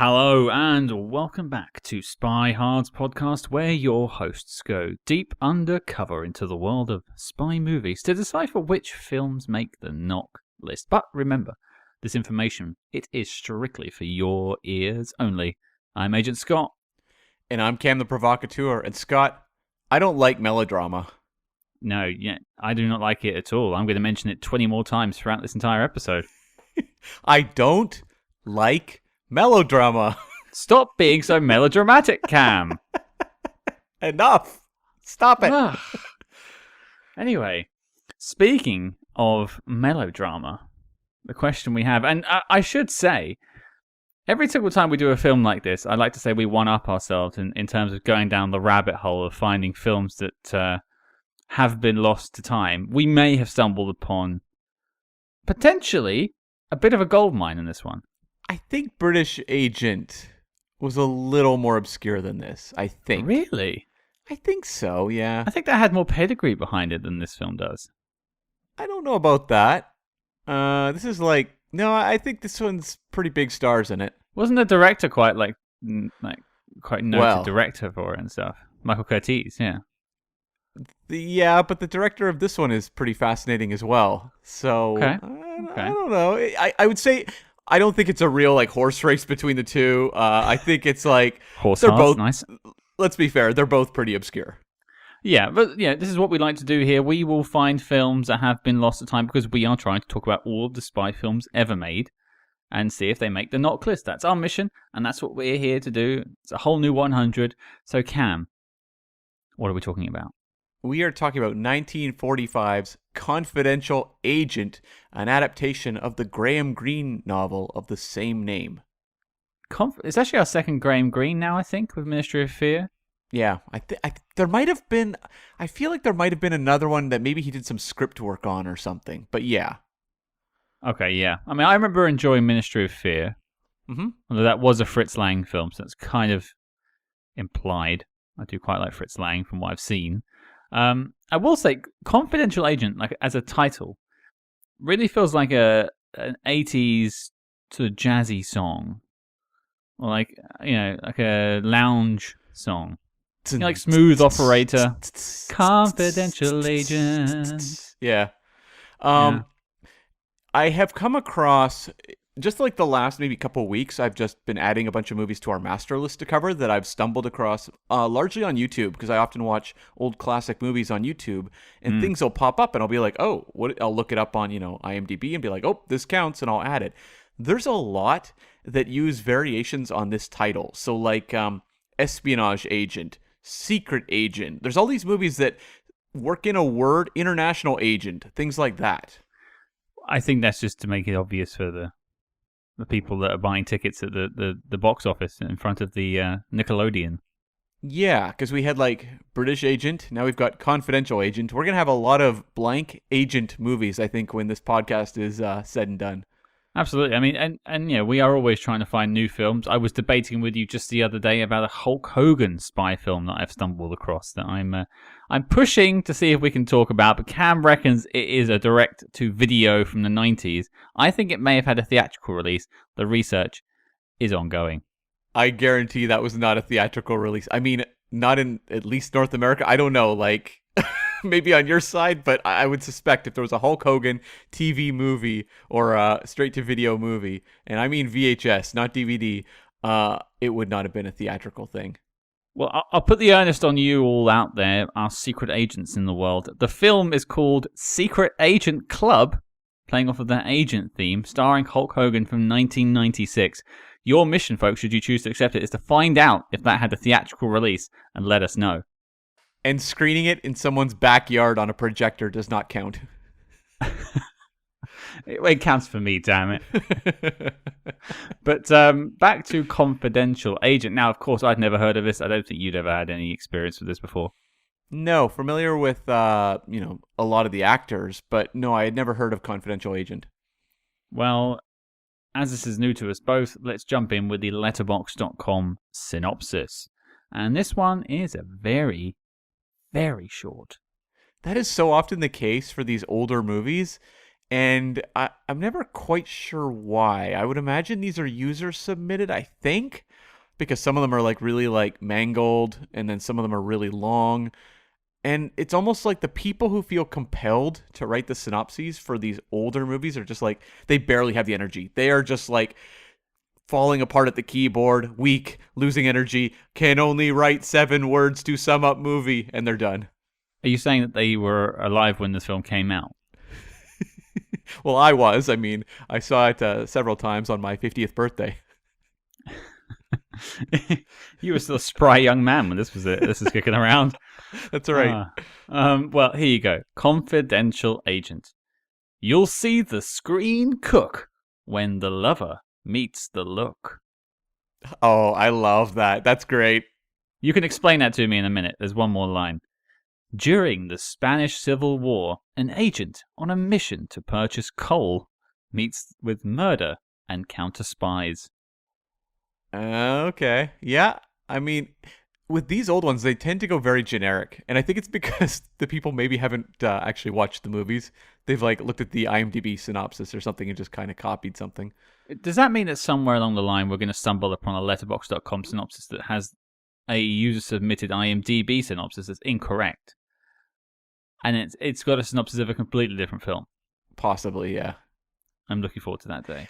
Hello and welcome back to Spy Hard's podcast, where your hosts go deep undercover into the world of spy movies to decipher which films make the knock list. But remember, this information, it is strictly for your ears only. I'm Agent Scott. And I'm Cam the Provocateur. And Scott, I don't like melodrama. No, I do not like it at all. I'm going to mention it 20 more times throughout this entire episode. I don't like melodrama. Stop being so melodramatic, Cam. Enough. Stop it. Anyway, speaking of melodrama, the question we have, and I should say, every single time we do a film like this, I like to say we one-up ourselves in terms of going down the rabbit hole of finding films that have been lost to time. We may have stumbled upon, potentially, a bit of a goldmine in this one. I think British Agent was a little more obscure than this, I think. Really? I think so, yeah. I think that had more pedigree behind it than this film does. I don't know about that. This is like... No, I think this one's pretty big stars in it. Wasn't the director quite quite noted director for it and stuff? Michael Curtiz, yeah. Yeah, but the director of this one is pretty fascinating as well. So, okay. I don't know. I would say... I don't think it's a real horse race between the two. I think it's they're both nice. Let's be fair, they're both pretty obscure. Yeah, but this is what we like to do here. We will find films that have been lost to time because we are trying to talk about all of the spy films ever made and see if they make the knock list. That's our mission, and that's what we're here to do. It's a whole new 100. So, Cam, what are we talking about? We are talking about 1945's Confidential Agent, an adaptation of the Graham Greene novel of the same name. It's actually our second Graham Greene now, I think, with Ministry of Fear. Yeah, there might have been... I feel like there might have been another one that maybe he did some script work on or something, but yeah. Okay, yeah. I mean, I remember enjoying Ministry of Fear. Mm-hmm. Although that was a Fritz Lang film, so it's kind of implied. I do quite like Fritz Lang from what I've seen. I will say, Confidential Agent, as a title, really feels like an 80s sort of jazzy song, or like a lounge song, like Smooth Operator, Confidential Agent. Yeah. I have come across. Just like the last maybe couple weeks, I've just been adding a bunch of movies to our master list to cover that I've stumbled across largely on YouTube, because I often watch old classic movies on YouTube, and things will pop up and I'll be like, oh, what? I'll look it up on IMDb and be like, oh, this counts, and I'll add it. There's a lot that use variations on this title. So like Espionage Agent, Secret Agent. There's all these movies that work in a word, International Agent, things like that. I think that's just to make it obvious for the people that are buying tickets at the box office in front of the Nickelodeon. Yeah, because we had British Agent, now we've got Confidential Agent. We're going to have a lot of blank agent movies, I think, when this podcast is said and done. Absolutely. I mean, and we are always trying to find new films. I was debating with you just the other day about a Hulk Hogan spy film that I've stumbled across that I'm pushing to see if we can talk about, but Cam reckons it is a direct-to-video from the 90s. I think it may have had a theatrical release. The research is ongoing. I guarantee that was not a theatrical release. I mean, not in at least North America. I don't know, maybe on your side, but I would suspect if there was a Hulk Hogan TV movie or a straight-to-video movie, and I mean VHS, not DVD, it would not have been a theatrical thing. Well, I'll put the earnest on you all out there, our secret agents in the world. The film is called Secret Agent Club, playing off of that agent theme, starring Hulk Hogan from 1996. Your mission, folks, should you choose to accept it, is to find out if that had a theatrical release and let us know. And screening it in someone's backyard on a projector does not count. It counts for me, damn it. But back to Confidential Agent. Now, of course, I'd never heard of this. I don't think you'd ever had any experience with this before. No, familiar with a lot of the actors, but no, I had never heard of Confidential Agent. Well, as this is new to us both, let's jump in with the Letterboxd.com synopsis. And this one is a very, very short. That is so often the case for these older movies. And I'm never quite sure why. I would imagine these are user submitted, I think, because some of them are like really like mangled and then some of them are really long. And it's almost like the people who feel compelled to write the synopses for these older movies are just like, they barely have the energy. They are just like falling apart at the keyboard, weak, losing energy, can only write 7 words to sum up movie, and they're done. Are you saying that they were alive when this film came out? Well, I was. I mean, I saw it several times on my 50th birthday. You were still a spry young man when this was kicking around. That's right. Well, here you go. Confidential agent. You'll see the screen cook when the lover meets the look. Oh, I love that. That's great. You can explain that to me in a minute. There's one more line. During the Spanish Civil War, an agent on a mission to purchase coal meets with murder and counter spies. Okay. Yeah. I mean, with these old ones, they tend to go very generic. And I think it's because the people maybe haven't actually watched the movies. They've like looked at the IMDb synopsis or something and just kind of copied something. Does that mean that somewhere along the line we're going to stumble upon a Letterboxd.com synopsis that has a user-submitted IMDb synopsis that's incorrect? And it's got a synopsis of a completely different film. Possibly, yeah. I'm looking forward to that day.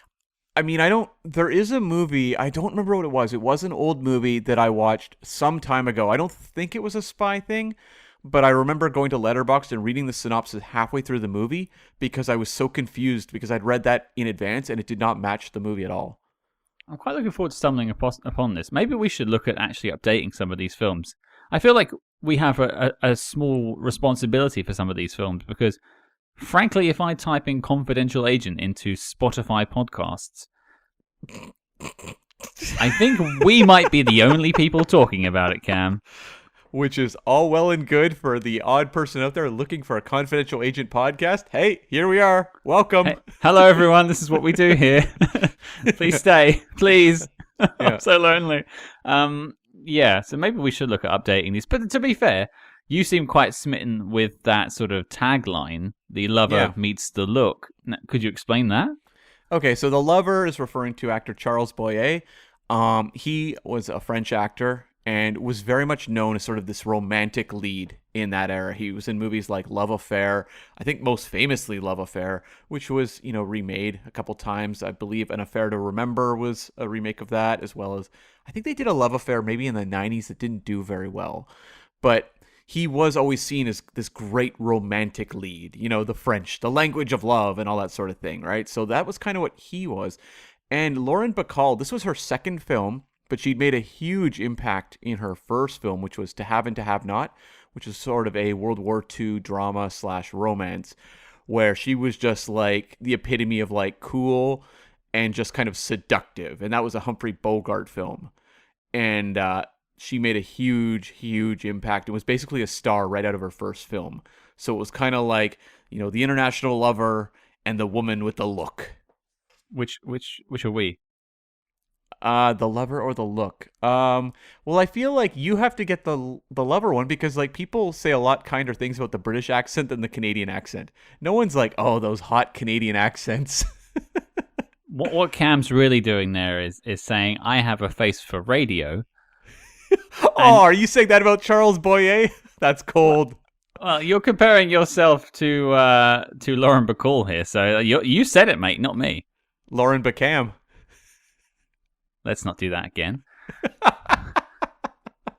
I mean, there is a movie, I don't remember what it was. It was an old movie that I watched some time ago. I don't think it was a spy thing, but I remember going to Letterboxd and reading the synopsis halfway through the movie because I was so confused because I'd read that in advance and it did not match the movie at all. I'm quite looking forward to stumbling upon this. Maybe we should look at actually updating some of these films. I feel like we have a small responsibility for some of these films because, frankly, if I type in confidential agent into Spotify podcasts, I think we might be the only people talking about it, Cam. Which is all well and good for the odd person out there looking for a confidential agent podcast. Hey, here we are. Welcome. Hey, hello, everyone. This is what we do here. Please stay. Please. Yeah. I'm so lonely. Yeah, so maybe we should look at updating these. But to be fair, you seem quite smitten with that sort of tagline, the lover meets the look. Could you explain that? Okay, so the lover is referring to actor Charles Boyer. He was a French actor and was very much known as sort of this romantic lead in that era. He was in movies like Love Affair, I think most famously Love Affair, which was, remade a couple times. I believe An Affair to Remember was a remake of that, as well as, I think they did a Love Affair maybe in the 90s that didn't do very well. But he was always seen as this great romantic lead, the French, the language of love and all that sort of thing, right? So that was kind of what he was. And Lauren Bacall, this was her second film, but she'd made a huge impact in her first film, which was To Have and To Have Not, which is sort of a World War II drama / romance, where she was just like the epitome of like cool and just kind of seductive. And that was a Humphrey Bogart film. And she made a huge, huge impact. It was basically a star right out of her first film. So it was kind of like, the international lover and the woman with the look. Which are we? The lover or the look? Well, I feel like you have to get the lover one because like people say a lot kinder things about the British accent than the Canadian accent. No one's like, oh, those hot Canadian accents. What Cam's really doing there is saying, I have a face for radio. Are you saying that about Charles Boyer? That's cold. Well, you're comparing yourself to Lauren Bacall here, so you said it, mate, not me. Lauren Bacall. Let's not do that again.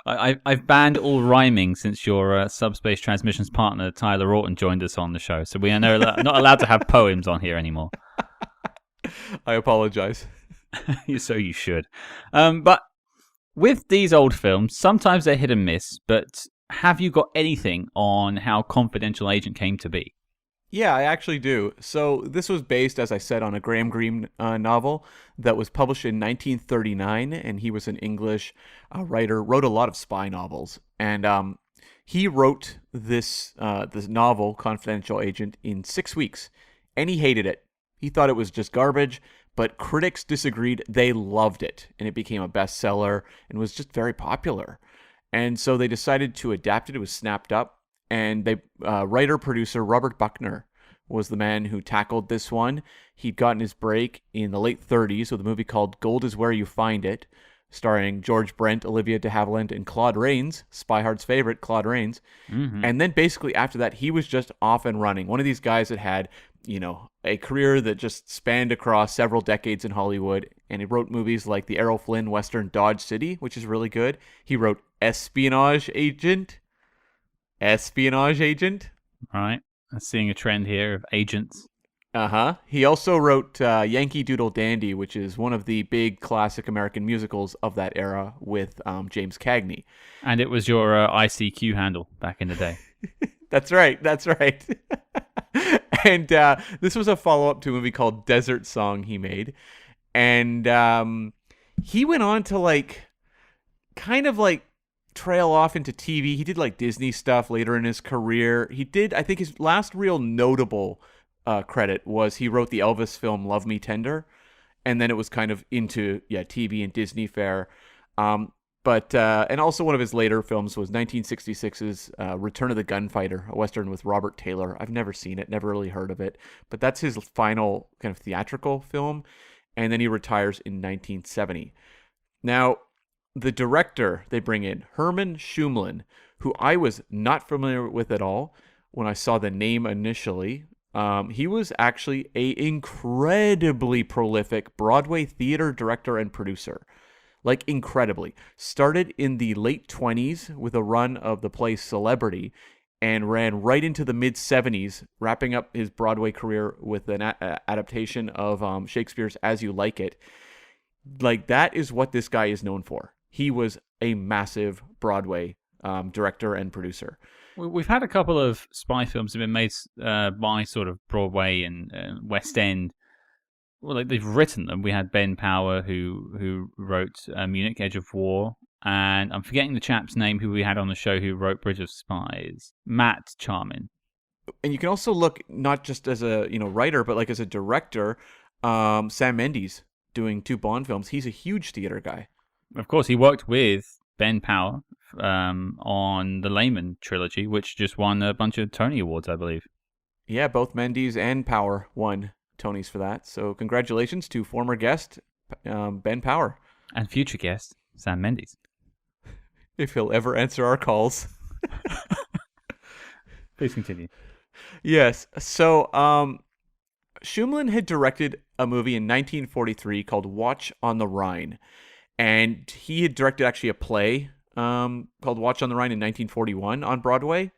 I've banned all rhyming since your Subspace Transmissions partner, Tyler Orton, joined us on the show. So we are not allowed to have poems on here anymore. I apologize. So you should. But with these old films, sometimes they're hit and miss, but have you got anything on how Confidential Agent came to be? Yeah, I actually do. So this was based, as I said, on a Graham Greene novel that was published in 1939, and he was an English writer, wrote a lot of spy novels. And he wrote this novel, Confidential Agent, in 6 weeks, and he hated it. He thought it was just garbage, but critics disagreed. They loved it, and it became a bestseller and was just very popular. And so they decided to adapt it. It was snapped up. And writer-producer Robert Buckner was the man who tackled this one. He'd gotten his break in the late 30s with a movie called Gold is Where You Find It, starring George Brent, Olivia de Havilland, and Claude Rains, Spy Hard's favorite, Claude Rains. Mm-hmm. And then basically after that, he was just off and running. One of these guys that had, a career that just spanned across several decades in Hollywood. And he wrote movies like the Errol Flynn Western Dodge City, which is really good. He wrote Espionage Agent. Right. I'm seeing a trend here of agents. Uh-huh. He also wrote Yankee Doodle Dandy, which is one of the big classic American musicals of that era with James Cagney. And it was your ICQ handle back in the day. That's right. And this was a follow-up to a movie called Desert Song he made. And he went on to kind of trail off into TV. He did Disney stuff later in his career. He did, I think his last real notable credit was he wrote the Elvis film Love Me Tender. And then it was kind of into TV and Disney fare. But also one of his later films was 1966's Return of the Gunfighter, a Western with Robert Taylor. I've never seen it, never really heard of it. But that's his final kind of theatrical film. And then he retires in 1970. Now, the director they bring in, Herman Shumlin, who I was not familiar with at all when I saw the name initially. He was actually an incredibly prolific Broadway theater director and producer. Incredibly. Started in the late 20s with a run of the play Celebrity and ran right into the mid-70s, wrapping up his Broadway career with an adaptation of Shakespeare's As You Like It. That is what this guy is known for. He was a massive Broadway director and producer. We've had a couple of spy films that have been made by sort of Broadway and West End. Well, they've written them. We had Ben Power, who wrote Munich, Edge of War, and I'm forgetting the chap's name who we had on the show who wrote Bridge of Spies. Matt Charman. And you can also look not just as a writer, but as a director. Sam Mendes doing 2 Bond films. He's a huge theater guy. Of course, he worked with Ben Power on the Lehman trilogy, which just won a bunch of Tony Awards, I believe. Yeah, both Mendes and Power won Tonys for that. So congratulations to former guest Ben Power. And future guest Sam Mendes. If he'll ever answer our calls. Please continue. Yes. So Shumlin had directed a movie in 1943 called Watch on the Rhine. And he had directed actually a play called Watch on the Rhine in 1941 on Broadway.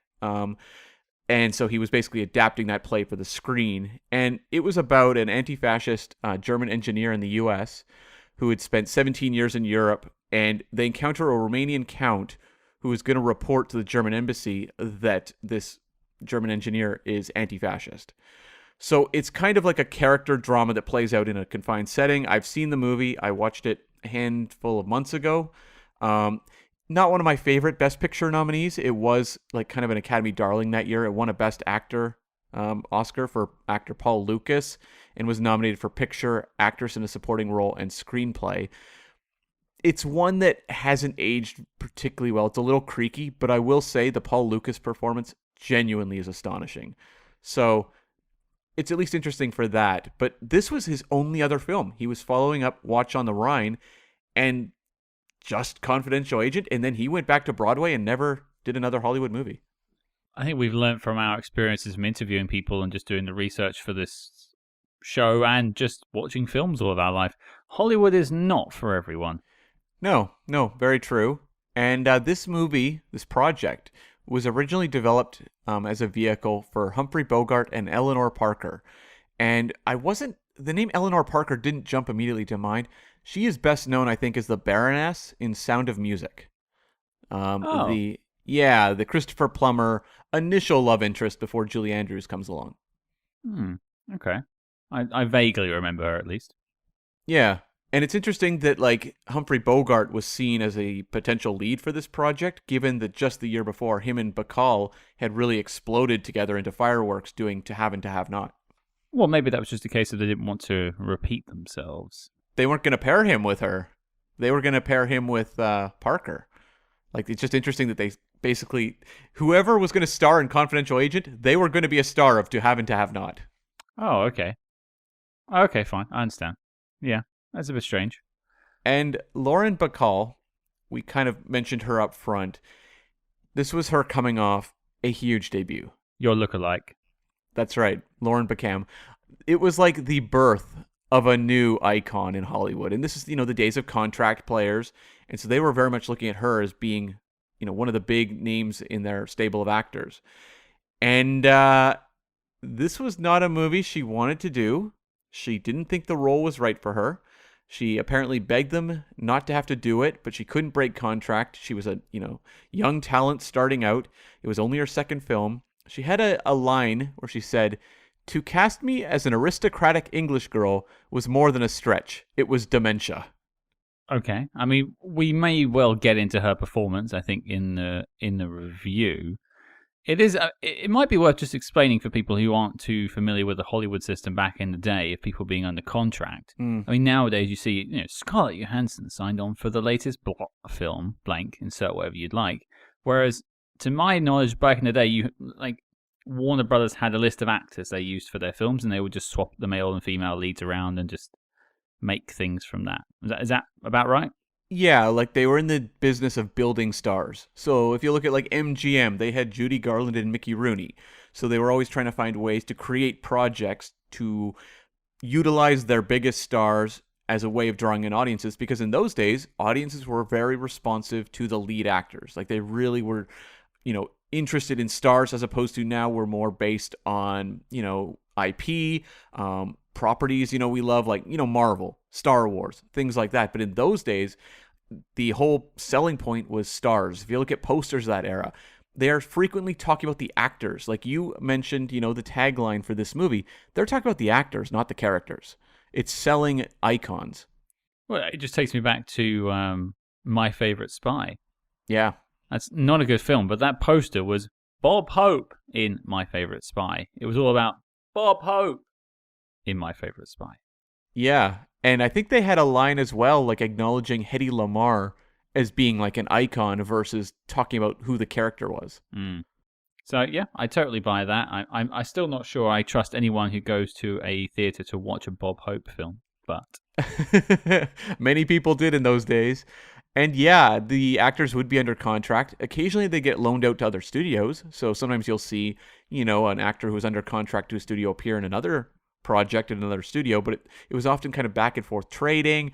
And so he was basically adapting that play for the screen. And it was about an anti-fascist German engineer in the U.S. who had spent 17 years in Europe. And they encounter a Romanian count who is going to report to the German embassy that this German engineer is anti-fascist. So it's kind of like a character drama that plays out in a confined setting. I've seen the movie. I watched it a handful of months ago. Not one of my favorite Best Picture nominees. It was kind of an Academy darling that year. It won a Best Actor Oscar for actor Paul Lucas and was nominated for Picture, Actress in a Supporting Role, and Screenplay. It's one that hasn't aged particularly well. It's a little creaky, but I will say the Paul Lucas performance genuinely is astonishing. So it's at least interesting for that. But this was his only other film. He was following up Watch on the Rhine and just Confidential Agent, and then he went back to Broadway and never did another Hollywood movie. I think we've learned from our experiences from interviewing people and just doing the research for this show and just watching films all of our life. Hollywood is not for everyone. No, very true. And this movie, this project, was originally developed as a vehicle for Humphrey Bogart and Eleanor Parker. And the name Eleanor Parker didn't jump immediately to mind. She is best known, I think, as the Baroness in Sound of Music. The Christopher Plummer initial love interest before Julie Andrews comes along. Okay. I vaguely remember her, at least. Yeah. And it's interesting that Humphrey Bogart was seen as a potential lead for this project, given that just the year before, him and Bacall had really exploded together into fireworks doing To Have and To Have Not. Well, maybe that was just a case of they didn't want to repeat themselves. They weren't going to pair him with her. They were going to pair him with Parker. It's just interesting that they basically whoever was going to star in Confidential Agent, they were going to be a star of To Have and To Have Not. Oh, okay. Okay, fine. I understand. Yeah, that's a bit strange. And Lauren Bacall, we kind of mentioned her up front. This was her coming off a huge debut. Your lookalike. That's right, Lauren Bacall. It was like the birth of a new icon in Hollywood. And this is, the days of contract players. And so they were very much looking at her as being, one of the big names in their stable of actors. And this was not a movie she wanted to do. She didn't think the role was right for her. She apparently begged them not to have to do it, but she couldn't break contract. She was a, young talent starting out. It was only her second film. She had a line where she said, "To cast me as an aristocratic English girl was more than a stretch. It was dementia." Okay. I mean, we may well get into her performance, I think, in the review. It might be worth just explaining for people who aren't too familiar with the Hollywood system back in the day of people being under contract. I mean, nowadays you see, Scarlett Johansson signed on for the latest film, blank, insert whatever you'd like. Whereas, to my knowledge, back in the day, Warner Brothers had a list of actors they used for their films, and they would just swap the male and female leads around and just make things from that. Is that about right? Yeah, like they were in the business of building stars. So if you look at like MGM, they had Judy Garland and Mickey Rooney. So they were always trying to find ways to create projects to utilize their biggest stars as a way of drawing in audiences, because in those days, audiences were very responsive to the lead actors. Like they really were, interested in stars, as opposed to now we're more based on, IP, properties, we love, like, Marvel, Star Wars, things like that. But in those days, the whole selling point was stars. If you look at posters of that era, they are frequently talking about the actors. Like you mentioned, the tagline for this movie, they're talking about the actors, not the characters. It's selling icons. Well, it just takes me back to My Favorite Spy. Yeah. That's not a good film, but that poster was Bob Hope in My Favorite Spy. It was all about Bob Hope in My Favorite Spy. Yeah, and I think they had a line as well, like acknowledging Hedy Lamarr as being like an icon versus talking about who the character was. So yeah, I totally buy that. I'm still not sure I trust anyone who goes to a theater to watch a Bob Hope film, but many people did in those days. And yeah, the actors would be under contract. Occasionally they get loaned out to other studios. So sometimes you'll see, an actor who's under contract to a studio appear in another project in another studio, but it was often kind of back and forth trading.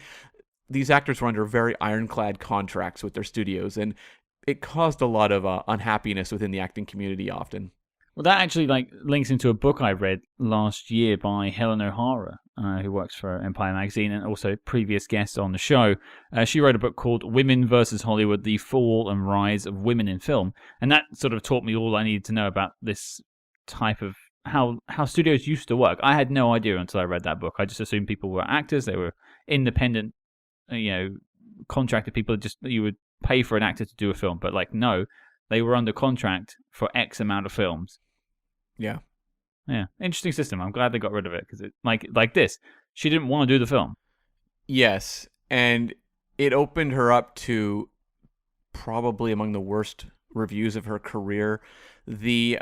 These actors were under very ironclad contracts with their studios, and it caused a lot of unhappiness within the acting community often. Well, that actually links into a book I read last year by Helen O'Hara, who works for Empire Magazine and also previous guest on the show. She wrote a book called Women versus Hollywood, The Fall and Rise of Women in Film. And that sort of taught me all I needed to know about this type of how studios used to work. I had no idea until I read that book. I just assumed people were actors. They were independent, contracted people. Just you would pay for an actor to do a film. But no, they were under contract for X amount of films. Yeah. Yeah, interesting system. I'm glad they got rid of it because it like this. She didn't want to do the film. Yes, and it opened her up to probably among the worst reviews of her career. The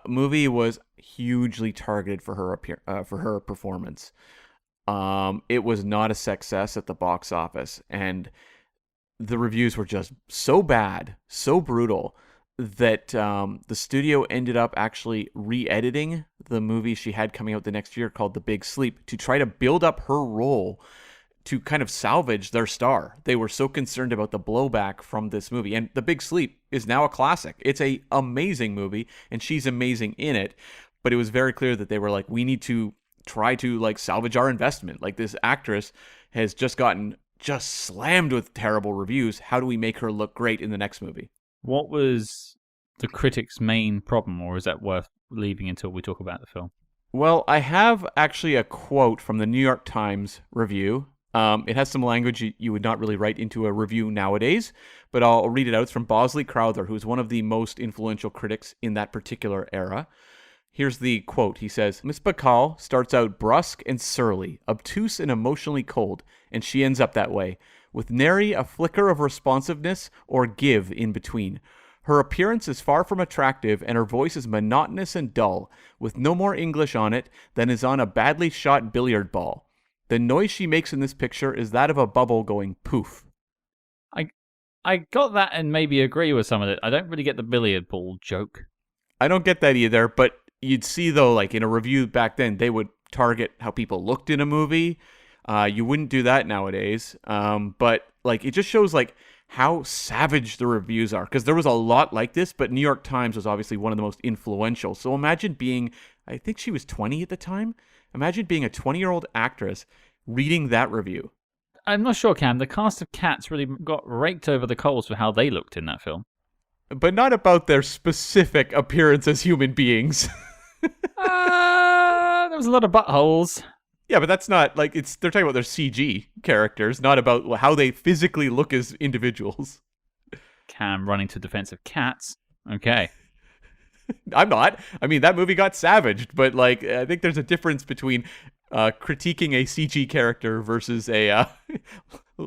movie was hugely targeted for her performance. It was not a success at the box office, and the reviews were just so bad, so brutal, that the studio ended up actually re-editing the movie she had coming out the next year called The Big Sleep to try to build up her role to kind of salvage their star. They were so concerned about the blowback from this movie. And The Big Sleep is now a classic. It's an amazing movie, and she's amazing in it. But it was very clear that they were like, we need to try to salvage our investment. Like, this actress has just gotten slammed with terrible reviews. How do we make her look great in the next movie? What was the critics' main problem, or is that worth leaving until we talk about the film? Well, I have actually a quote from the New York Times review. It has some language you would not really write into a review nowadays, but I'll read it out. It's from Bosley Crowther, who's one of the most influential critics in that particular era. Here's the quote. He says, "Miss Bacall starts out brusque and surly, obtuse and emotionally cold, and she ends up that way, with nary a flicker of responsiveness or give in between. Her appearance is far from attractive, and her voice is monotonous and dull, with no more English on it than is on a badly shot billiard ball. The noise she makes in this picture is that of a bubble going poof. I got that and maybe agree with some of it. I don't really get the billiard ball joke. I don't get that either, but you'd see, though, like in a review back then, they would target how people looked in a movie. You wouldn't do that nowadays. But like it just shows like how savage the reviews are, because there was a lot like this, but New York Times was obviously one of the most influential. So imagine being, I think she was 20 at the time. Imagine being a 20-year-old actress reading that review. I'm not sure, Cam. The cast of Cats really got raked over the coals for how they looked in that film. But not about their specific appearance as human beings. There was a lot of buttholes. Yeah, but that's not, like, they're talking about their CG characters, not about how they physically look as individuals. Cam running to defense of Cats. Okay. I'm not. I mean, that movie got savaged, but, like, I think there's a difference between critiquing a CG character versus a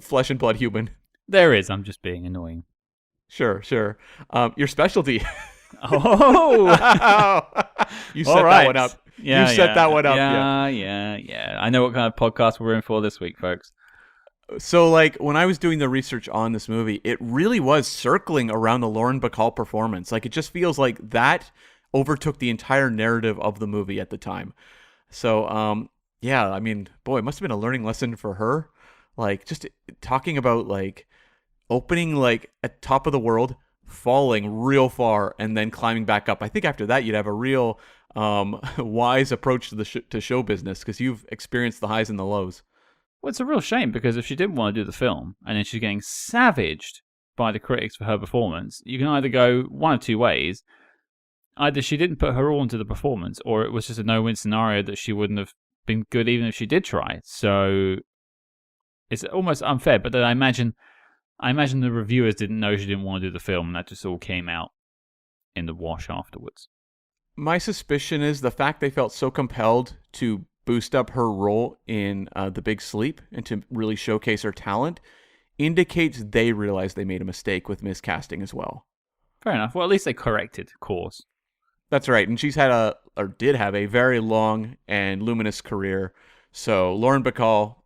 flesh and blood human. There is. I'm just being annoying. Sure. Your specialty. Oh! You set that one up. Yeah, you set that one up. Yeah. I know what kind of podcast we're in for this week, folks. So, like, when I was doing the research on this movie, it really was circling around the Lorre Bacall performance. Like, it just feels like that overtook the entire narrative of the movie at the time. So, yeah, I mean, boy, it must have been a learning lesson for her. Like, just talking about, like, opening, like, at top of the world, falling real far, and then climbing back up. I think after that, you'd have a real wise approach to to show business, because you've experienced the highs and the lows. Well, it's a real shame, because if she didn't want to do the film, and then she's getting savaged by the critics for her performance, you can either go one of two ways. Either she didn't put her all into the performance, or it was just a no-win scenario that she wouldn't have been good even if she did try. So it's almost unfair, but then I imagine the reviewers didn't know she didn't want to do the film, and that just all came out in the wash afterwards. My suspicion is the fact they felt so compelled to boost up her role in The Big Sleep and to really showcase her talent indicates they realized they made a mistake with miscasting as well. Fair enough. Well, at least they corrected course. That's right, and she's had did have a very long and luminous career. So Lorre Bacall,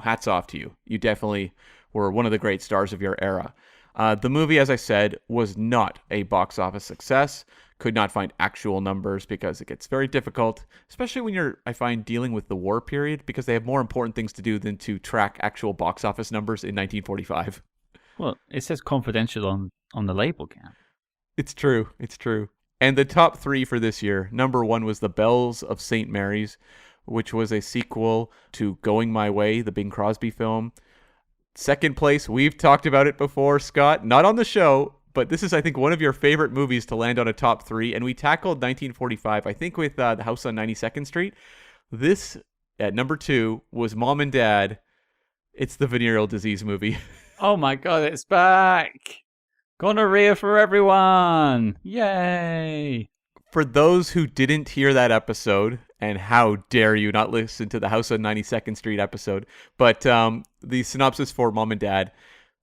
hats off to you. You definitely were one of the great stars of your era. The movie, as I said, was not a box office success. Could not find actual numbers because it gets very difficult, especially when I find, dealing with the war period, because they have more important things to do than to track actual box office numbers in 1945. Well, it says confidential on the label, Cam. It's true. And the top three for this year, number one was The Bells of St. Mary's, which was a sequel to Going My Way, the Bing Crosby film. Second place, we've talked about it before, Scott, not on the show, but this is, I think, one of your favorite movies to land on a top three, and we tackled 1945, I think, with The House on 92nd Street. This, at number two, was Mom and Dad. It's the venereal disease movie. Oh my god, it's back! Gonorrhea for everyone! Yay! For those who didn't hear that episode, and how dare you not listen to the House on 92nd Street episode, but the synopsis for Mom and Dad: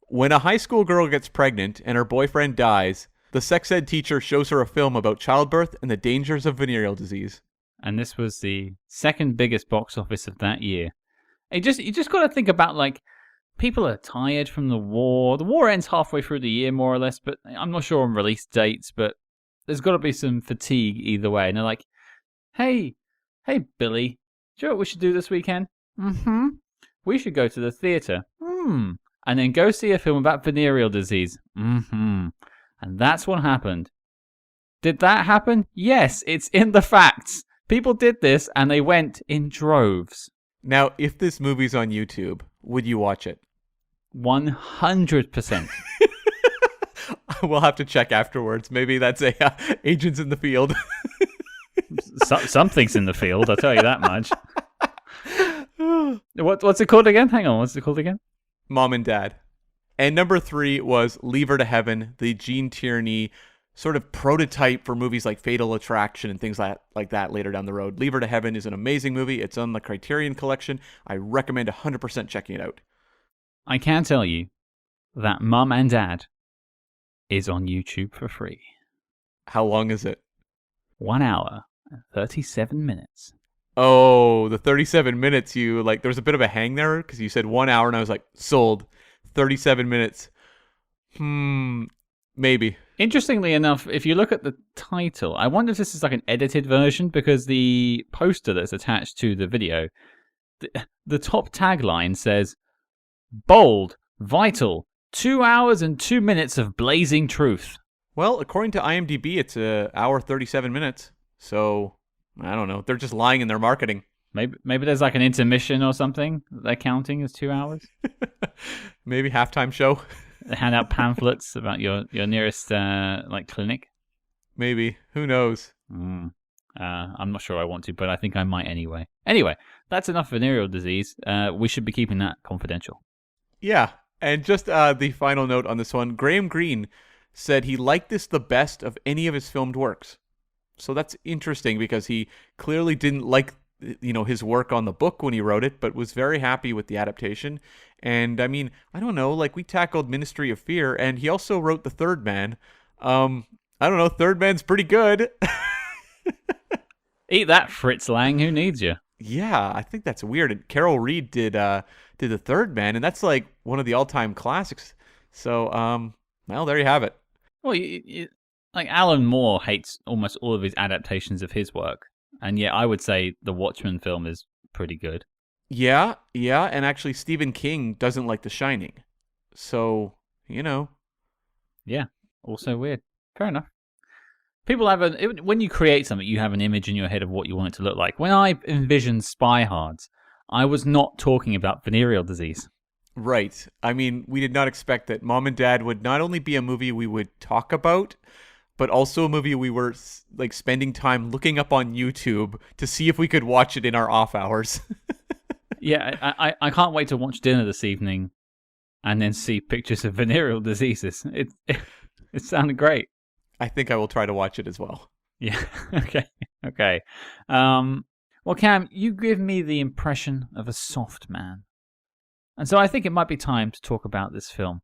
when a high school girl gets pregnant and her boyfriend dies, the sex ed teacher shows her a film about childbirth and the dangers of venereal disease. And this was the second biggest box office of that year. You just got to think about, like, people are tired from the war. The war ends halfway through the year, more or less, but I'm not sure on release dates, but there's got to be some fatigue either way. And they're like, hey, Billy, do you know what we should do this weekend? Mm-hmm. We should go to the theater. And then go see a film about venereal disease. Mm-hmm. And that's what happened. Did that happen? Yes, it's in the facts. People did this, and they went in droves. Now, if this movie's on YouTube, would you watch it? 100%. We'll have to check afterwards. Maybe that's Agents in the Field. Something's in the field, I'll tell you that much. What's it called again? Hang on, what's it called again? Mom and Dad. And number three was Leave Her to Heaven, the Gene Tierney sort of prototype for movies like Fatal Attraction and things like that later down the road. Leave Her to Heaven is an amazing movie. It's on the Criterion Collection. I recommend 100% checking it out. I can tell you that Mum and Dad is on YouTube for free. How long is it? 1 hour and 37 minutes. Oh, the 37 minutes there was a bit of a hang there because you said 1 hour and I was like, sold. 37 minutes. Maybe. Interestingly enough, if you look at the title, I wonder if this is like an edited version because the poster that's attached to the video, the top tagline says, bold, vital, 2 hours and 2 minutes of blazing truth. Well, according to IMDb, it's an hour 37 minutes. So, I don't know. They're just lying in their marketing. Maybe there's like an intermission or something that they're counting as 2 hours. Maybe halftime show. They hand out pamphlets about your nearest clinic. Maybe. Who knows? I'm not sure I want to, but I think I might anyway. Anyway, that's enough venereal disease. We should be keeping that confidential. Yeah. And just the final note on this one. Graham Greene said he liked this the best of any of his filmed works. So that's interesting because he clearly didn't like his work on the book when he wrote it, but was very happy with the adaptation. And I mean, I don't know, we tackled Ministry of Fear, and he also wrote The Third Man. I don't know, Third Man's pretty good. Eat that, Fritz Lang. Who needs you? Yeah, I think that's weird. And Carol Reed did The Third Man, and that's like one of the all-time classics. So, well, there you have it. Well, Alan Moore hates almost all of his adaptations of his work. And yet I would say the Watchmen film is pretty good. Yeah, and actually Stephen King doesn't like The Shining. So, Yeah, also weird. Fair enough. People when you create something, you have an image in your head of what you want it to look like. When I envisioned Spy Hards, I was not talking about venereal disease. Right. I mean, we did not expect that Mom and Dad would not only be a movie we would talk about, but also a movie we were spending time looking up on YouTube to see if we could watch it in our off hours. Yeah, I can't wait to watch dinner this evening and then see pictures of venereal diseases. It sounded great. I think I will try to watch it as well. Yeah, okay. Well, Cam, you give me the impression of a soft man. And so I think it might be time to talk about this film.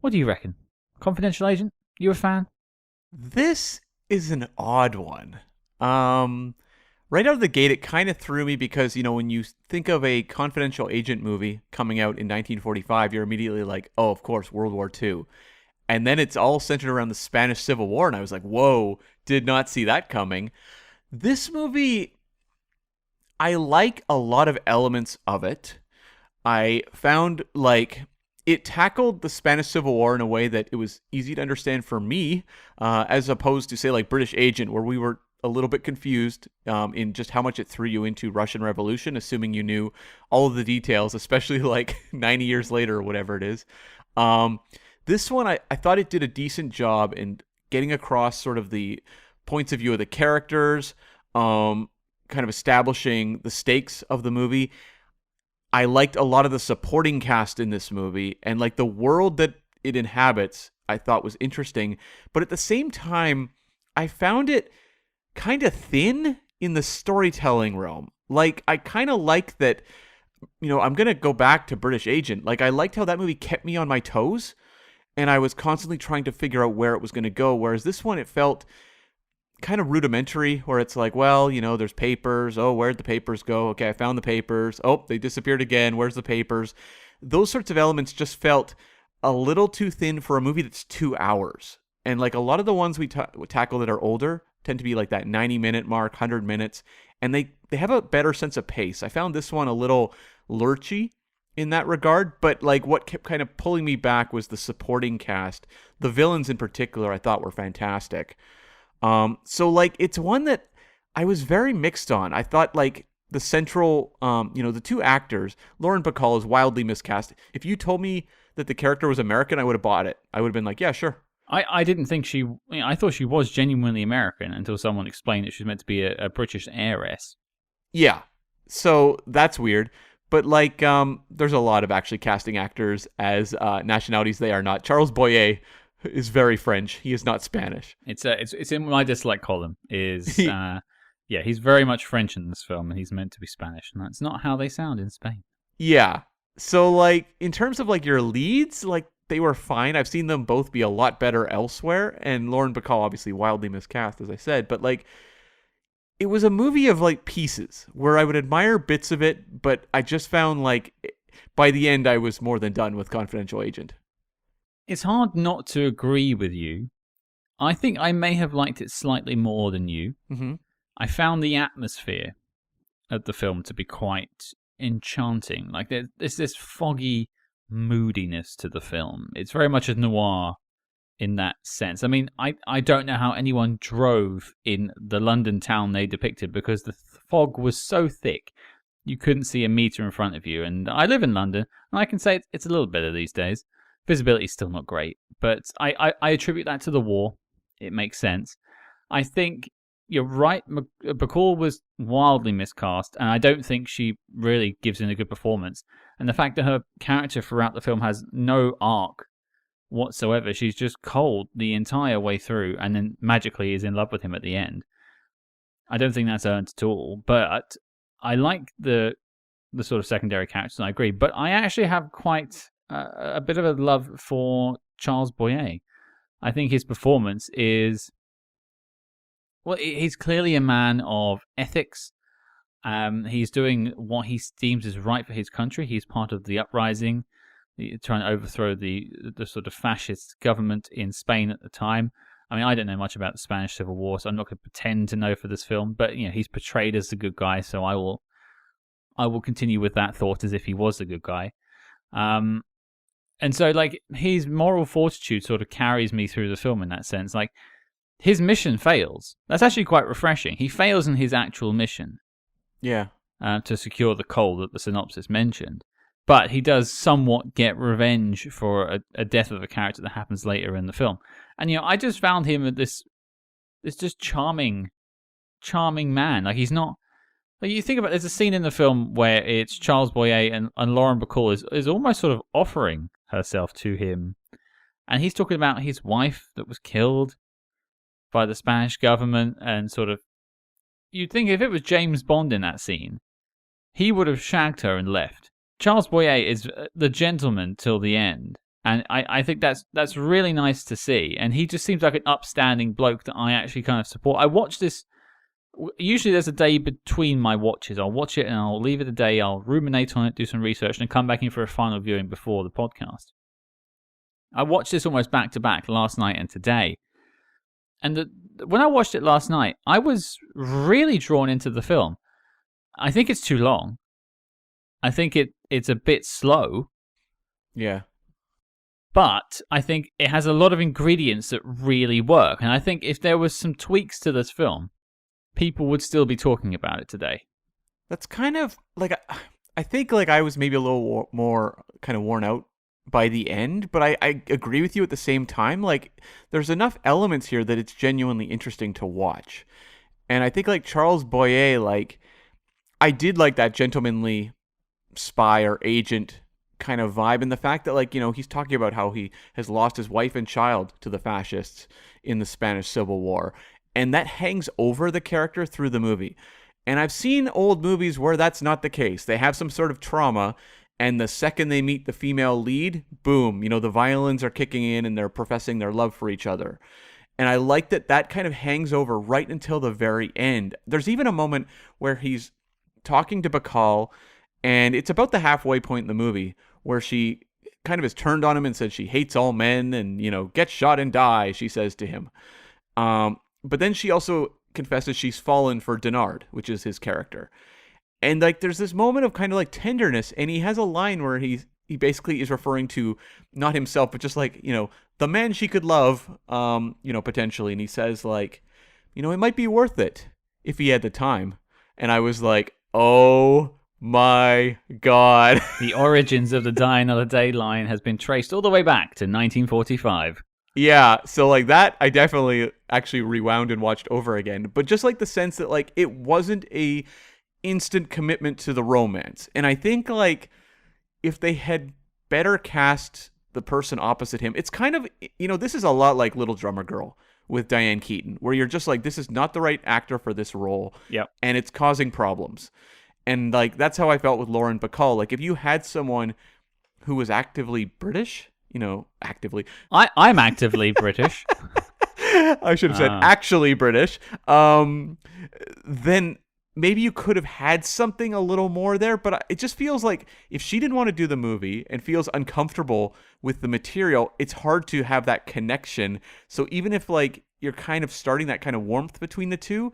What do you reckon? Confidential Agent? You a fan? This is an odd one. Right out of the gate, it kind of threw me because, when you think of a confidential agent movie coming out in 1945, you're immediately like, oh, of course, World War II. And then it's all centered around the Spanish Civil War, and I was like, whoa, did not see that coming. This movie, I like a lot of elements of it. I found, it tackled the Spanish Civil War in a way that it was easy to understand for me, as opposed to, say, British Agent, where we were a little bit confused in just how much it threw you into Russian Revolution, assuming you knew all of the details, especially 90 years later or whatever it is. This one, I thought it did a decent job in getting across sort of the points of view of the characters, kind of establishing the stakes of the movie. I liked a lot of the supporting cast in this movie, and the world that it inhabits, I thought was interesting. But at the same time, I found it kind of thin in the storytelling realm. I kind of like that, I'm going to go back to British Agent. I liked how that movie kept me on my toes, and I was constantly trying to figure out where it was going to go. Whereas this one, it felt kind of rudimentary, where it's there's papers. Oh, where'd the papers go? Okay, I found the papers. Oh, they disappeared again. Where's the papers? Those sorts of elements just felt a little too thin for a movie that's 2 hours. And a lot of the ones we tackle that are older tend to be that 90-minute mark, 100 minutes, and they have a better sense of pace. I found this one a little lurchy in that regard, but what kept kind of pulling me back was the supporting cast. The villains in particular I thought were fantastic. So it's one that I was very mixed on. I thought the central, the two actors, Lorre and Bacall, is wildly miscast. If you told me that the character was American, I would have bought it. I would have been like, yeah, sure. I didn't think I thought she was genuinely American until someone explained that she was meant to be a British heiress. Yeah. So that's weird. But there's a lot of actually casting actors as nationalities they are not. Charles Boyer is very French. He is not Spanish. It's in my dislike column. Yeah, he's very much French in this film, and he's meant to be Spanish, and that's not how they sound in Spain. Yeah. So in terms of your leads, they were fine. I've seen them both be a lot better elsewhere, and Lauren Bacall obviously wildly miscast, as I said, but like it was a movie of like pieces where I would admire bits of it, but I just found like by the end I was more than done with Confidential Agent. It's hard not to agree with you. I think I may have liked it slightly more than you. Mm-hmm. I found the atmosphere of the film to be quite enchanting. Like there's this foggy moodiness to the film. It's very much a noir in that sense. I mean, I don't know how anyone drove in the London town they depicted because the fog was so thick you couldn't see a meter in front of you. And I live in London, and I can say it's a little better these days. Visibility is still not great, but I attribute that to the war. It makes sense. I think you're right. Bacall was wildly miscast, and I don't think she really gives in a good performance. And the fact that her character throughout the film has no arc whatsoever, she's just cold the entire way through, and then magically is in love with him at the end. I don't think that's earned at all, but I like the sort of secondary characters, and I agree. But I actually have quite a bit of a love for Charles Boyer. I think his performance is... Well, he's clearly a man of ethics. He's doing what he deems is right for his country. He's part of the uprising, trying to overthrow the sort of fascist government in Spain at the time. I mean, I don't know much about the Spanish Civil War, so I'm not going to pretend to know for this film. But he's portrayed as the good guy, so I will continue with that thought as if he was the good guy. And so, like, his moral fortitude sort of carries me through the film in that sense. Like, his mission fails. That's actually quite refreshing. He fails in his actual mission. Yeah. To secure the coal that the synopsis mentioned. But he does somewhat get revenge for a death of a character that happens later in the film. And, I just found him this just charming man. Like, he's not... Like, you think about there's a scene in the film where it's Charles Boyer and Lauren Bacall is almost sort of offering herself to him. And he's talking about his wife that was killed by the Spanish government, and sort of... You'd think if it was James Bond in that scene, he would have shagged her and left. Charles Boyer is the gentleman till the end. And I think that's really nice to see. And he just seems like an upstanding bloke that I actually kind of support. I watch this... Usually there's a day between my watches. I'll watch it and I'll leave it a day. I'll ruminate on it, do some research, and come back in for a final viewing before the podcast. I watched this almost back to back last night and today. And when I watched it last night, I was really drawn into the film. I think it's too long. I think it's a bit slow. Yeah. But I think it has a lot of ingredients that really work. And I think if there was some tweaks to this film, people would still be talking about it today. That's kind of like... I think like I was maybe a little more kind of worn out by the end, but I agree with you at the same time. Like, there's enough elements here that it's genuinely interesting to watch. And I think like Charles Boyer, like, I did like that gentlemanly spy or agent kind of vibe, and the fact that like, he's talking about how he has lost his wife and child to the fascists in the Spanish Civil War, and that hangs over the character through the movie. And I've seen old movies where that's not the case. They have some sort of trauma, and the second they meet the female lead, boom, the violins are kicking in and they're professing their love for each other. And I like that kind of hangs over right until the very end. There's even a moment where he's talking to Bacall, and it's about the halfway point in the movie where she kind of is turned on him and says she hates all men and, get shot and die, she says to him. But then she also confesses she's fallen for Denard, which is his character. And like there's this moment of kind of like tenderness, and he has a line where he basically is referring to not himself, but just like, the man she could love, potentially. And he says like, it might be worth it if he had the time. And I was like, oh my God. The origins of the Die Another Day line has been traced all the way back to 1945. Yeah, so like that, I definitely actually rewound and watched over again. But just like the sense that like it wasn't a instant commitment to the romance. And I think like if they had better cast the person opposite him, it's kind of, this is a lot like Little Drummer Girl with Diane Keaton, where you're just like, this is not the right actor for this role. Yep. And it's causing problems. And like that's how I felt with Lauren Bacall. Like if you had someone who was actively British, actively. I'm actively British. I should have said actually British. Then maybe you could have had something a little more there, but it just feels like if she didn't want to do the movie and feels uncomfortable with the material, it's hard to have that connection. So even if like you're kind of starting that kind of warmth between the two,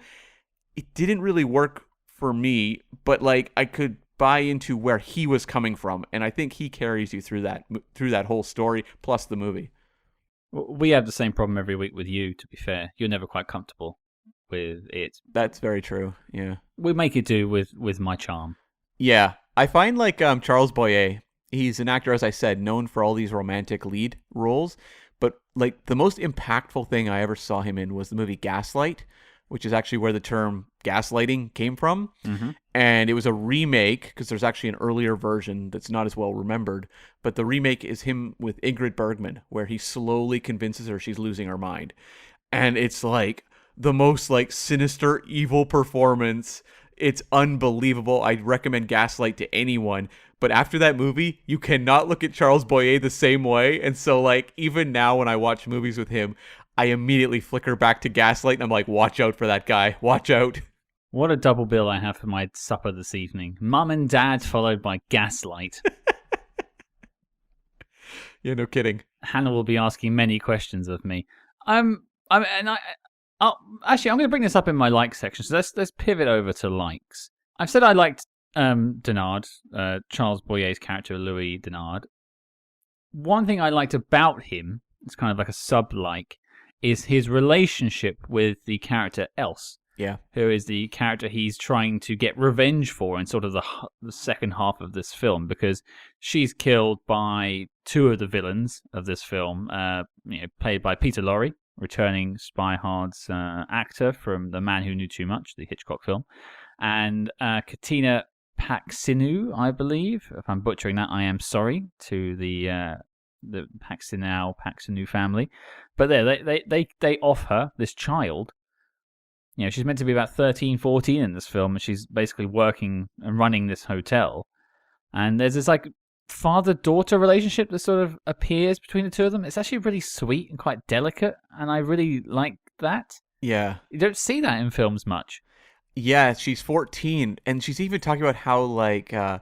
it didn't really work for me, but like I could buy into where he was coming from, and I think he carries you through that whole story plus the movie. We have the same problem every week with you, to be fair. You're never quite comfortable with it. That's very true. Yeah. We make it do with my charm. Yeah. I find like Charles Boyer, he's an actor, as I said, known for all these romantic lead roles, but like the most impactful thing I ever saw him in was the movie Gaslight, which is actually where the term gaslighting came from. Mm-hmm. And it was a remake, because there's actually an earlier version that's not as well remembered. But the remake is him with Ingrid Bergman, where he slowly convinces her she's losing her mind. And it's like the most like sinister, evil performance. It's unbelievable. I'd recommend Gaslight to anyone. But after that movie, you cannot look at Charles Boyer the same way. And so like even now when I watch movies with him, I immediately flicker back to Gaslight and I'm like, watch out for that guy. Watch out. What a double bill I have for my supper this evening. Mum and Dad followed by Gaslight. Yeah, no kidding. Hannah will be asking many questions of me. Actually, I'm going to bring this up in my likes section. So let's pivot over to likes. I've said I liked Denard, Charles Boyer's character, Louis Denard. One thing I liked about him, it's kind of like a sub-like, is his relationship with the character Else. Yeah. Who is the character he's trying to get revenge for in sort of the second half of this film, because she's killed by two of the villains of this film, played by Peter Lorre, returning Spy Hard's actor from The Man Who Knew Too Much, the Hitchcock film, and Katina Paxinou, I believe. If I'm butchering that, I am sorry to the Paxinou family. But they off her this child. She's meant to be about 13, 14 in this film, and she's basically working and running this hotel. And there's this like father-daughter relationship that sort of appears between the two of them. It's actually really sweet and quite delicate, and I really like that. Yeah. You don't see that in films much. Yeah, she's 14, and she's even talking about how like the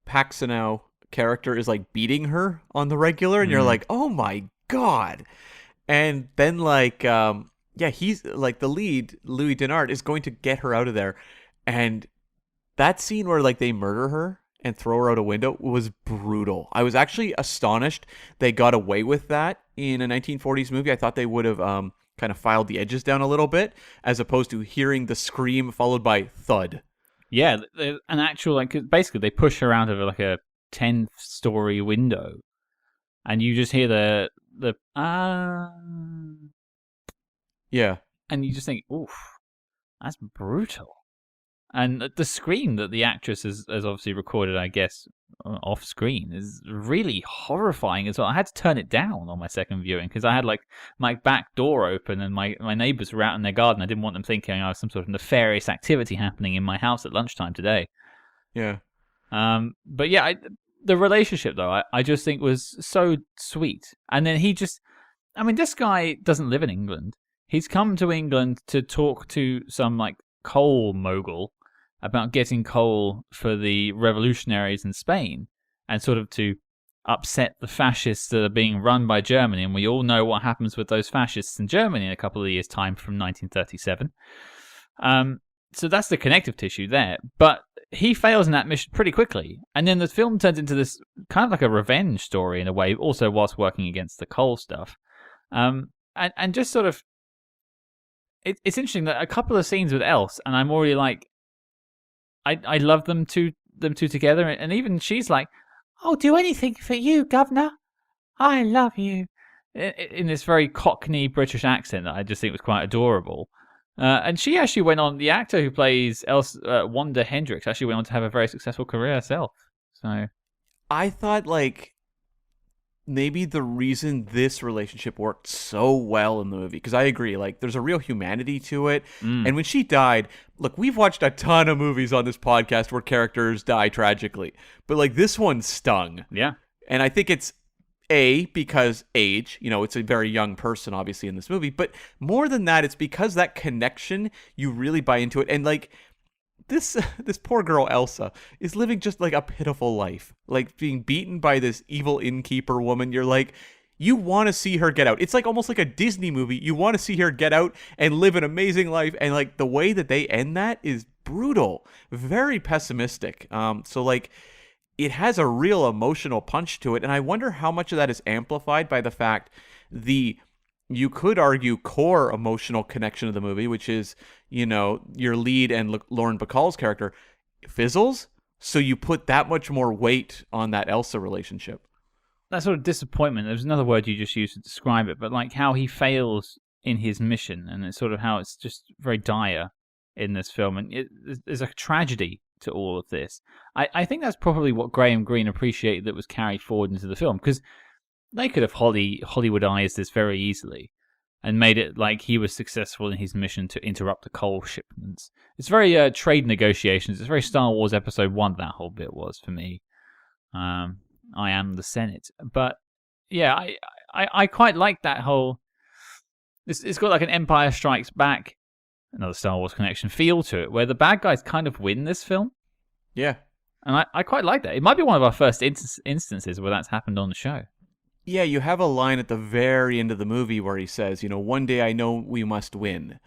Paxinou character is like beating her on the regular, and you're like, oh my god. And then like he's like the lead, Louis Denard, is going to get her out of there. And that scene where like they murder her and throw her out a window was brutal. I was actually astonished they got away with that in a 1940s movie. I thought they would have kind of filed the edges down a little bit, as opposed to hearing the scream followed by thud. Yeah, an actual like basically they push her out of like a 10th-story window, and you just hear the yeah, and you just think, oof, that's brutal. And the scream that the actress has obviously recorded, I guess, off screen is really horrifying as well. I had to turn it down on my second viewing because I had like my back door open and my neighbours were out in their garden. I didn't want them thinking I was some sort of nefarious activity happening in my house at lunchtime today. Yeah. But yeah, the relationship though, I just think was so sweet. And then this guy doesn't live in England. He's come to England to talk to some like coal mogul about getting coal for the revolutionaries in Spain, and sort of to upset the fascists that are being run by Germany. And we all know what happens with those fascists in Germany in a couple of years' time from 1937. So that's the connective tissue there. But he fails in that mission pretty quickly. And then the film turns into this kind of like a revenge story in a way, also whilst working against the coal stuff. And just sort of, it's interesting that a couple of scenes with Else, and I'm already like, I love them two together, and even she's like, "I'll do anything for you, governor. I love you," in this very Cockney British accent that I just think was quite adorable. And she actually went on. The actor who plays Wanda Hendrix actually went on to have a very successful career herself. So I thought like maybe the reason this relationship worked so well in the movie, because I agree, like there's a real humanity to it. And when she died, look, we've watched a ton of movies on this podcast where characters die tragically, but like this one stung. Yeah. And I think it's Because age, it's a very young person, obviously, in this movie. But more than that, it's because that connection, you really buy into it. And like this poor girl, Elsa, is living just like a pitiful life, like being beaten by this evil innkeeper woman. You're like, you want to see her get out. It's like almost like a Disney movie. You want to see her get out and live an amazing life. And like the way that they end that is brutal, very pessimistic. So like, it has a real emotional punch to it, and I wonder how much of that is amplified by the fact you could argue core emotional connection of the movie, which is, your lead and Lauren Bacall's character, fizzles, so you put that much more weight on that Elsa relationship. That sort of disappointment, there's another word you just used to describe it, but like how he fails in his mission, and it's sort of how it's just very dire in this film, and there's a tragedy to all of this. I think that's probably what Graham Greene appreciated that was carried forward into the film, because they could have Hollywoodized this very easily and made it like he was successful in his mission to interrupt the coal shipments. It's very trade negotiations. It's very Star Wars Episode 1, that whole bit was for me. I am the Senate. But yeah, I quite like that whole... It's got like an Empire Strikes Back, another Star Wars connection feel to it, where the bad guys kind of win this film. Yeah. And I quite like that. It might be one of our first instances where that's happened on the show. Yeah, you have a line at the very end of the movie where he says, one day I know we must win.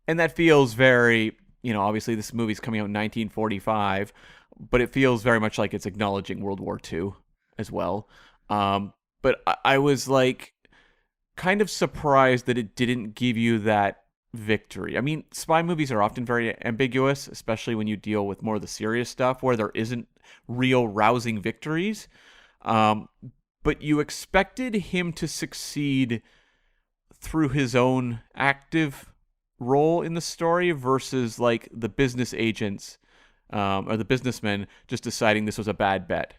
And that feels very, obviously this movie's coming out in 1945, but it feels very much like it's acknowledging World War II as well. But I was like kind of surprised that it didn't give you that victory. I mean, spy movies are often very ambiguous, especially when you deal with more of the serious stuff where there isn't real rousing victories. But you expected him to succeed through his own active role in the story versus like the business agents or the businessmen just deciding this was a bad bet.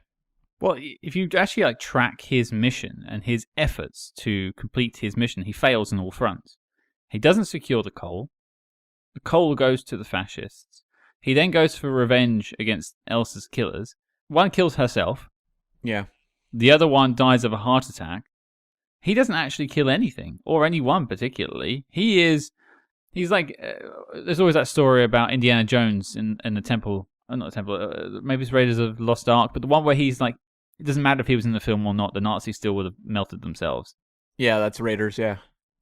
Well, if you actually like track his mission and his efforts to complete his mission, he fails on all fronts. He doesn't secure the coal. The coal goes to the fascists. He then goes for revenge against Elsa's killers. One kills herself. Yeah. The other one dies of a heart attack. He doesn't actually kill anything, or anyone particularly. He's like, there's always that story about Indiana Jones in the temple, not the temple, maybe it's Raiders of the Lost Ark, but the one where he's like, it doesn't matter if he was in the film or not, the Nazis still would have melted themselves. Yeah, that's Raiders, yeah.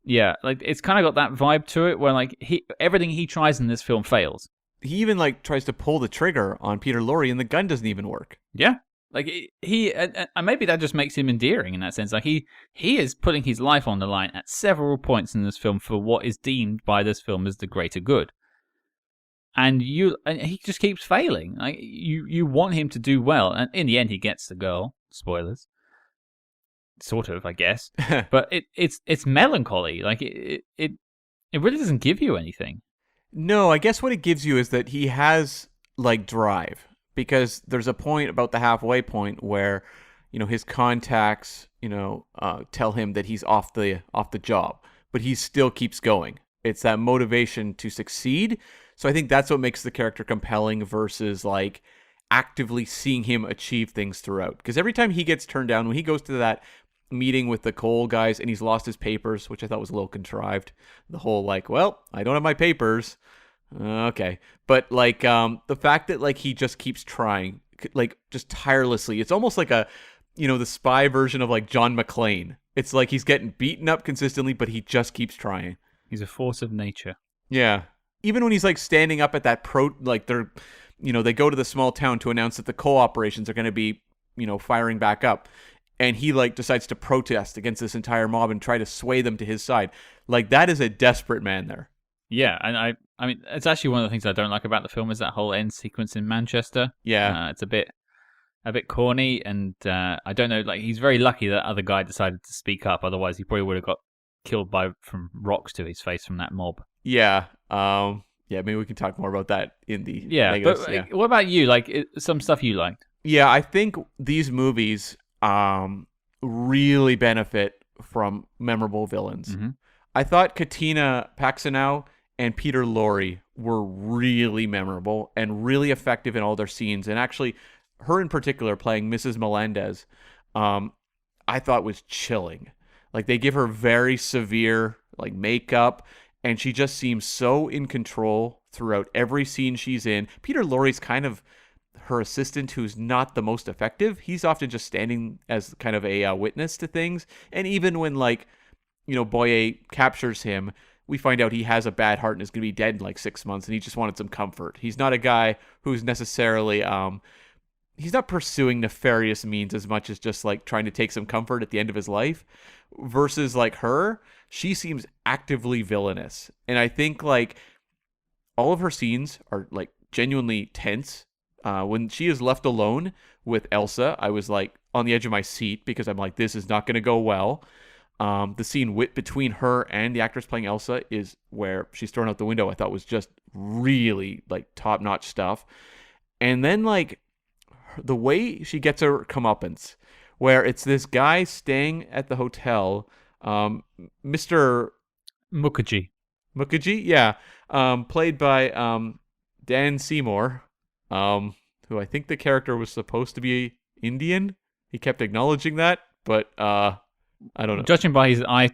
Yeah, like it's kind of got that vibe to it where like everything he tries in this film fails. He even like tries to pull the trigger on Peter Lorre and the gun doesn't even work. Yeah. Like he and maybe that just makes him endearing in that sense. Like he is putting his life on the line at several points in this film for what is deemed by this film as the greater good. And he just keeps failing. Like you want him to do well, and in the end he gets the girl. Spoilers. Sort of, I guess. But it's melancholy. Like it really doesn't give you anything. No, I guess what it gives you is that he has like drive, because there's a point about the halfway point where his contacts tell him that he's off the job, but he still keeps going. It's that motivation to succeed. So I think that's what makes the character compelling versus like actively seeing him achieve things throughout. Because every time he gets turned down, when he goes to that meeting with the coal guys and he's lost his papers, which I thought was a little contrived, the whole like, well, I don't have my papers. Okay. But like the fact that like he just keeps trying, like just tirelessly, it's almost like a the spy version of like John McClane. It's like he's getting beaten up consistently, but he just keeps trying. He's a force of nature. Yeah. Even when he's like standing up at that they're they go to the small town to announce that the coal operations are going to be firing back up, and he like decides to protest against this entire mob and try to sway them to his side. Like that is a desperate man there. Yeah, and I mean it's actually one of the things I don't like about the film is that whole end sequence in Manchester. Yeah. It's a bit corny, and I don't know, like he's very lucky that other guy decided to speak up, otherwise he probably would have got killed from rocks to his face from that mob. Yeah. Yeah, maybe we can talk more about that in the negatives. But what about you? Like some stuff you liked? Yeah, I think these movies really benefit from memorable villains. Mm-hmm. I thought Katina, Paxinou, and Peter Lorre were really memorable and really effective in all their scenes. And actually, her in particular, playing Mrs. Melendez, I thought was chilling. Like they give her very severe like makeup, and she just seems so in control throughout every scene she's in. Peter Lorre's kind of her assistant, who's not the most effective. He's often just standing as kind of a witness to things. And even when like, Boye captures him, we find out he has a bad heart and is going to be dead in like 6 months, and he just wanted some comfort. He's not a guy who's necessarily he's not pursuing nefarious means as much as just like trying to take some comfort at the end of his life. Versus like her, she seems actively villainous. And I think like all of her scenes are like genuinely tense. When she is left alone with Elsa, I was like on the edge of my seat because I'm like, this is not going to go well. The scene between her and the actress playing Elsa is where she's thrown out the window. I thought was just really like top-notch stuff. And then like the way she gets her comeuppance, where it's this guy staying at the hotel, Mr. Mukherjee, yeah, played by Dan Seymour, who I think the character was supposed to be Indian. He kept acknowledging that, but I don't know. Judging by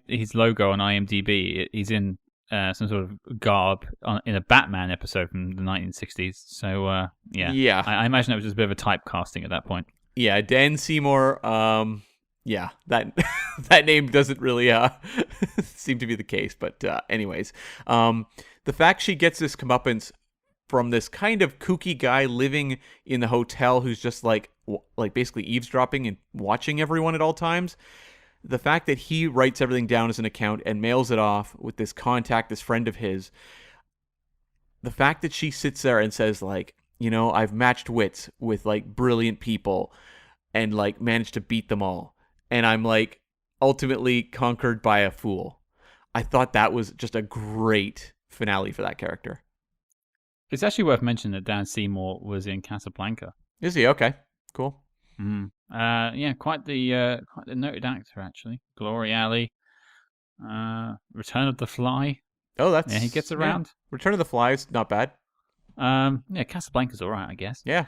his logo on IMDb, he's in some sort of garb in a Batman episode from the 1960s. So, yeah. I imagine it was just a bit of a typecasting at that point. Yeah, Dan Seymour, yeah, that that name doesn't really seem to be the case. But anyways, the fact she gets this comeuppance from this kind of kooky guy living in the hotel who's just like basically eavesdropping and watching everyone at all times. The fact that he writes everything down as an account and mails it off with this contact, this friend of his. The fact that she sits there and says like, I've matched wits with like brilliant people and like managed to beat them all. And I'm like ultimately conquered by a fool. I thought that was just a great finale for that character. It's actually worth mentioning that Dan Seymour was in Casablanca. Is he? Okay, cool. Yeah, quite the noted actor actually. Glory Alley, Return of the Fly. Oh, that's he gets around. Yeah. Return of the Fly is not bad. Yeah, Casablanca's all right, I guess. Yeah,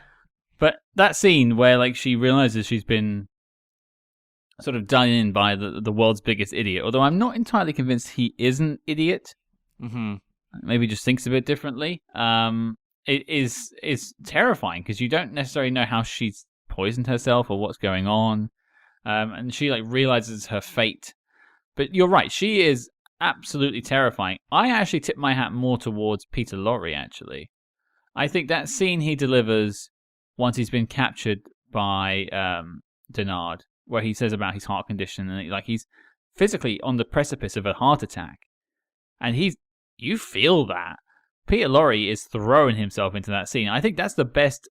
but that scene where like she realizes she's been sort of done in by the world's biggest idiot. Although I'm not entirely convinced he is an idiot. Mm-hmm. Maybe just thinks a bit differently. It is terrifying because you don't necessarily know how she's poisoned herself or what's going on, and she like realizes her fate. But you're right, she is absolutely terrifying. I actually tip my hat more towards Peter Lorre. Actually, I think that scene he delivers once he's been captured by Denard, where he says about his heart condition and like he's physically on the precipice of a heart attack, and you feel that Peter Lorre is throwing himself into that scene. I think that's the best,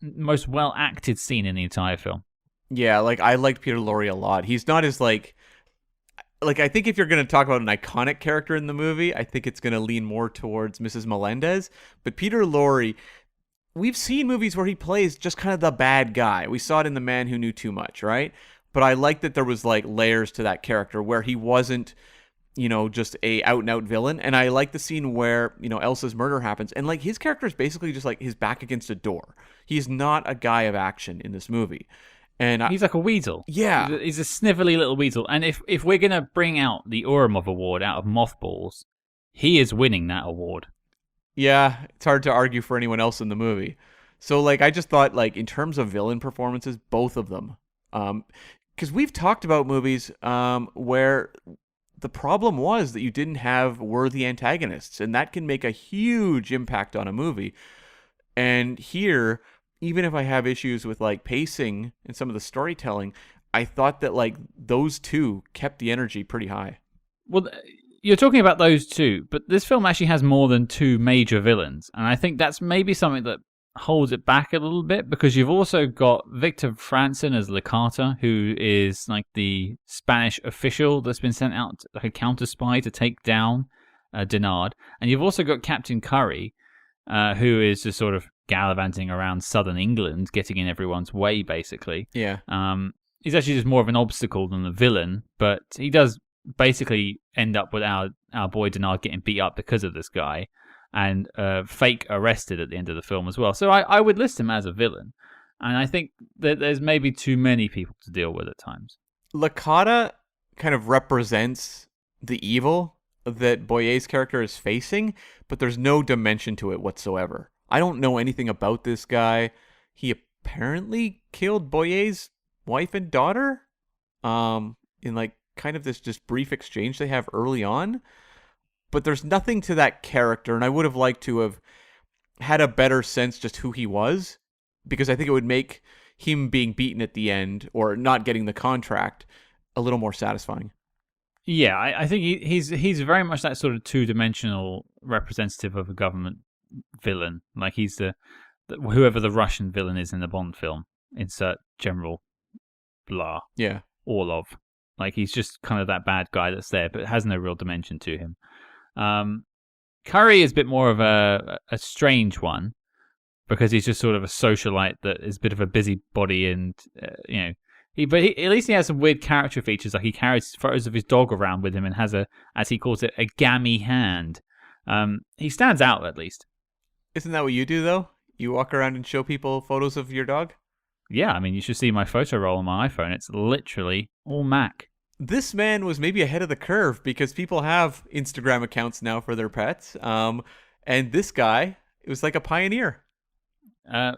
most well acted scene in the entire film. Yeah, like I liked Peter Lorre a lot. He's not as like I think if you're going to talk about an iconic character in the movie, I think it's going to lean more towards Mrs. Melendez. But Peter Lorre, we've seen movies where he plays just kind of the bad guy. We saw it in The Man Who Knew Too Much, right? But I like that there was like layers to that character where he wasn't, just a out and out villain. And I like the scene where, Elsa's murder happens. And like his character is basically just like his back against a door. He's not a guy of action in this movie. And he's like a weasel. Yeah. He's a snivelly little weasel. And if we're going to bring out the Ourumov Award out of Mothballs, he is winning that award. Yeah, it's hard to argue for anyone else in the movie. So like I just thought like in terms of villain performances, both of them. Because we've talked about movies where the problem was that you didn't have worthy antagonists, and that can make a huge impact on a movie. And here, even if I have issues with like pacing and some of the storytelling, I thought that like those two kept the energy pretty high. Well, you're talking about those two, but this film actually has more than two major villains, and I think that's maybe something that holds it back a little bit, because you've also got Victor Francen as Licata, who is like the Spanish official that's been sent out like a counter spy to take down Denard, and you've also got Captain Curry, who is just sort of gallivanting around southern England, getting in everyone's way, basically. Yeah. He's actually just more of an obstacle than the villain, but he does basically end up with our boy Denard getting beat up because of this guy, and fake arrested at the end of the film as well. So I would list him as a villain, and I think that there's maybe too many people to deal with at times. Licata kind of represents the evil that Boyer's character is facing, but there's no dimension to it whatsoever. I don't know anything about this guy. He apparently killed Boyer's wife and daughter in like kind of this just brief exchange they have early on. But there's nothing to that character, and I would have liked to have had a better sense just who he was, because I think it would make him being beaten at the end or not getting the contract a little more satisfying. Yeah, I think he's very much that sort of two-dimensional representative of a government villain. Like he's the whoever the Russian villain is in the Bond film. Insert General blah. Yeah. Orlov. Like he's just kind of that bad guy that's there, but has no real dimension to him. Curry is a bit more of a strange one, because he's just sort of a socialite that is a bit of a busybody, and at least he has some weird character features. Like he carries photos of his dog around with him and has a, as he calls it, a gammy hand. He stands out at least. Isn't that what you do though? You walk around and show people photos of your dog? Yeah, I mean, you should see my photo roll on my iPhone. It's literally all Mac. This man was maybe ahead of the curve, because people have Instagram accounts now for their pets. And this guy, it was like a pioneer.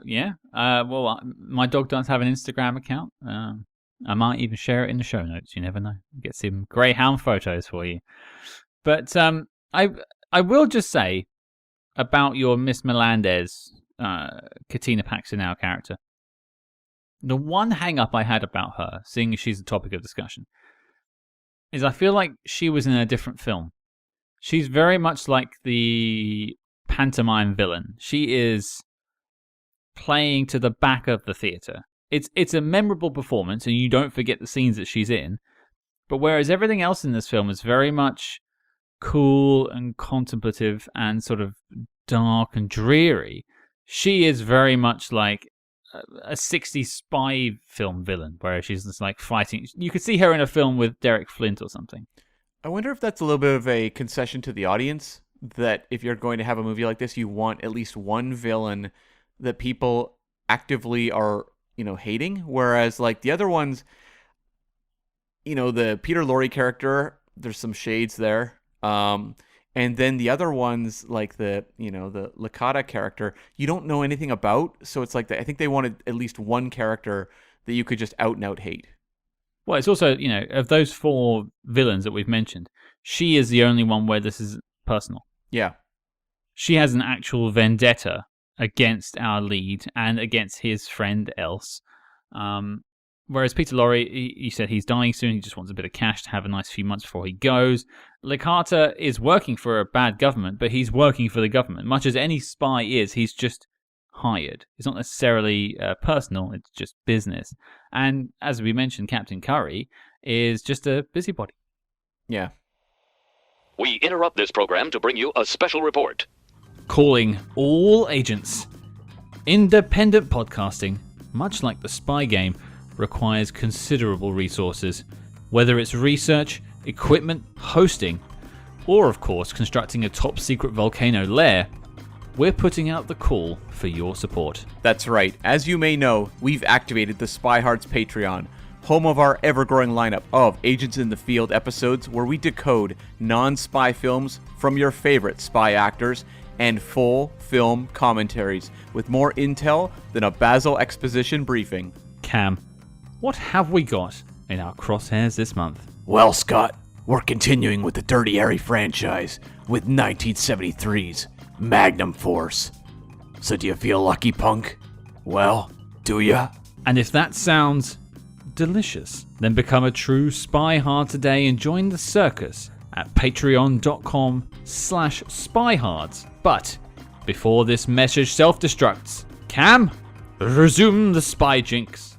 Yeah. Well, my dog does have an Instagram account. I might even share it in the show notes. You never know. Get some greyhound photos for you. But I will just say about your Miss Melendez, Katina Paxinou character. The one hang-up I had about her, seeing as she's the topic of discussion, is I feel like she was in a different film. She's very much like the pantomime villain. She is playing to the back of the theatre. It's a memorable performance, and you don't forget the scenes that she's in. But whereas everything else in this film is very much cool and contemplative and sort of dark and dreary, she is very much like a 60s spy film villain, where she's just like fighting. You could see her in a film with Derek Flint or something. I wonder if that's a little bit of a concession to the audience, that if you're going to have a movie like this, you want at least one villain that people actively are, hating. Whereas like the other ones, the Peter Lorre character, there's some shades there. And then the other ones, like the Licata character, you don't know anything about. So it's like I think they wanted at least one character that you could just out and out hate. Well, it's also, of those four villains that we've mentioned, she is the only one where this is personal. Yeah. She has an actual vendetta against our lead and against his friend Else. Whereas Peter Lorre, he said he's dying soon. He just wants a bit of cash to have a nice few months before he goes. Licata is working for a bad government, but he's working for the government. Much as any spy is, he's just hired. It's not necessarily personal, it's just business. And as we mentioned, Captain Curry is just a busybody. Yeah. We interrupt this program to bring you a special report. Calling all agents. Independent podcasting, much like the spy game, requires considerable resources, whether it's research, equipment, hosting, or of course constructing a top secret volcano lair. We're putting out the call for your support. That's right. As you may know, we've activated the Spy Hearts Patreon, home of our ever-growing lineup of Agents in the Field episodes where we decode non-spy films from your favorite spy actors, and full film commentaries with more intel than a Basil exposition briefing. Cam, what have we got in our crosshairs this month? Well, Scott, we're continuing with the Dirty Harry franchise with 1973's Magnum Force. So do you feel lucky, punk? Well, do ya? And if that sounds delicious, then become a true spy hard today and join the circus at patreon.com/spyhards. But before this message self-destructs, Cam, resume the spy jinx.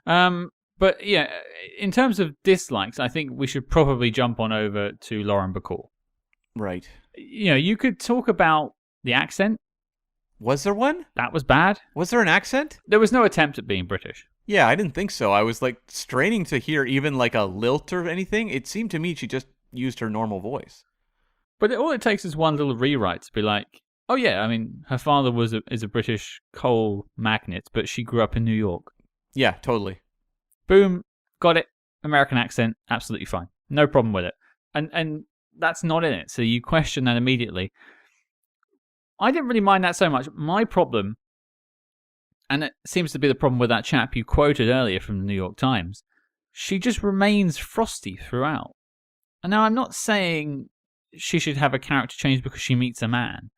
But yeah, in terms of dislikes, I think we should probably jump on over to Lorre Bacall. Right. You could talk about the accent. Was there one? That was bad. Was there an accent? There was no attempt at being British. Yeah, I didn't think so. I was like straining to hear even like a lilt or anything. It seemed to me she just used her normal voice. But all it takes is one little rewrite to be like, oh yeah, I mean, her father is a British coal magnate, but she grew up in New York. Yeah, totally. Boom, got it. American accent, absolutely fine. No problem with it. And that's not in it. So you question that immediately. I didn't really mind that so much. My problem, and it seems to be the problem with that chap you quoted earlier from the New York Times, she just remains frosty throughout. And now I'm not saying she should have a character change because she meets a man.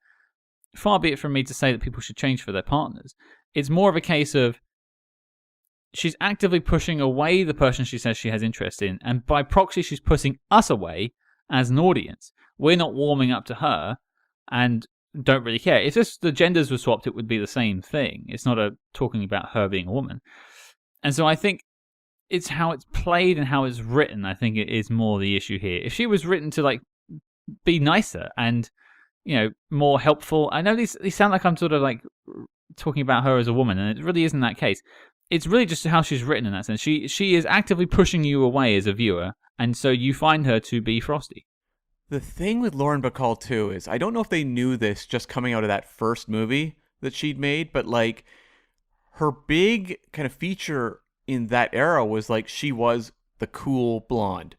Far be it from me to say that people should change for their partners. It's more of a case of she's actively pushing away the person she says she has interest in, and by proxy she's pushing us away as an audience. We're not warming up to her and don't really care. If just the genders were swapped, it would be the same thing. It's not talking about her being a woman. And so I think it's how it's played and how it's written, I think it is more the issue here. If she was written to like be nicer and, you know, more helpful. I know these sound like I'm sort of like talking about her as a woman, and it really isn't that case. It's really just how she's written in that sense. She is actively pushing you away as a viewer, and so you find her to be frosty. The thing with Lauren Bacall, too, is I don't know if they knew this just coming out of that first movie that she'd made, but like her big kind of feature in that era was like she was the cool blonde,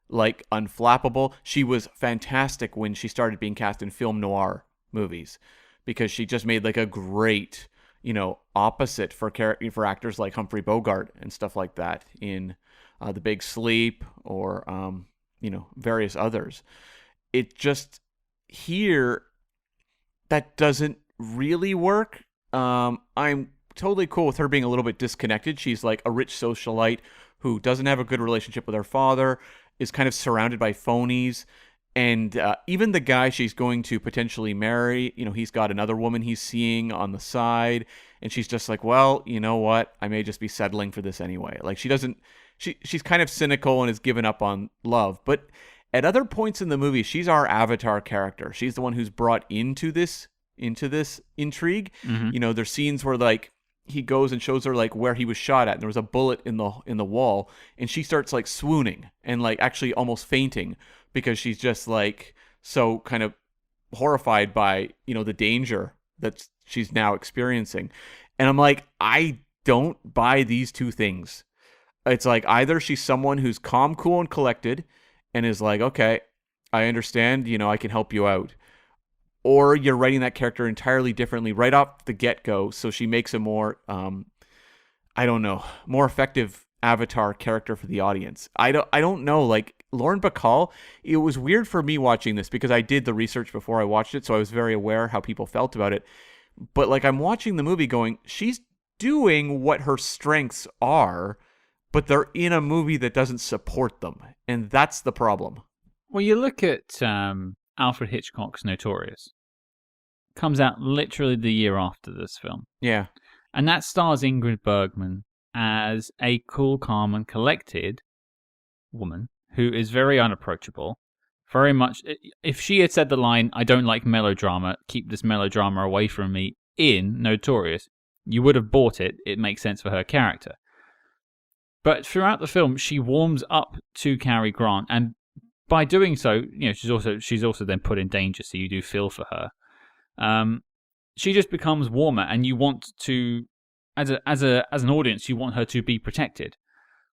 like unflappable. She was fantastic when she started being cast in film noir movies because she just made like a great, you know, opposite for actors like Humphrey Bogart and stuff like that in The Big Sleep or, you know, various others. It just here that doesn't really work. I'm totally cool with her being a little bit disconnected. She's like a rich socialite who doesn't have a good relationship with her father, is kind of surrounded by phonies. And even the guy she's going to potentially marry, you know, he's got another woman he's seeing on the side. And she's just like, well, you know what? I may just be settling for this anyway. Like she's kind of cynical and has given up on love. But at other points in the movie, she's our avatar character. She's the one who's brought into this intrigue. Mm-hmm. You know, there's scenes where like he goes and shows her like where he was shot at, and there was a bullet in the wall, and she starts like swooning and like actually almost fainting because she's just like so kind of horrified by, you know, the danger that she's now experiencing. And I'm like, I don't buy these two things. It's like either she's someone who's calm, cool, and collected and is like, okay, I understand, you know, I can help you out. Or you're writing that character entirely differently right off the get-go, so she makes a more, more effective avatar character for the audience. I don't know, like, Lauren Bacall, it was weird for me watching this because I did the research before I watched it, so I was very aware how people felt about it. But, like, I'm watching the movie going, she's doing what her strengths are, but they're in a movie that doesn't support them, and that's the problem. Well, you look at Alfred Hitchcock's Notorious. Comes out literally the year after this film. Yeah. And that stars Ingrid Bergman as a cool, calm, and collected woman who is very unapproachable. Very much, if she had said the line, I don't like melodrama, keep this melodrama away from me, in Notorious, you would have bought it. It makes sense for her character. But throughout the film, she warms up to Cary Grant, and by doing so, you know, she's also then put in danger, so you do feel for her. She just becomes warmer, and you want to, as an audience, you want her to be protected.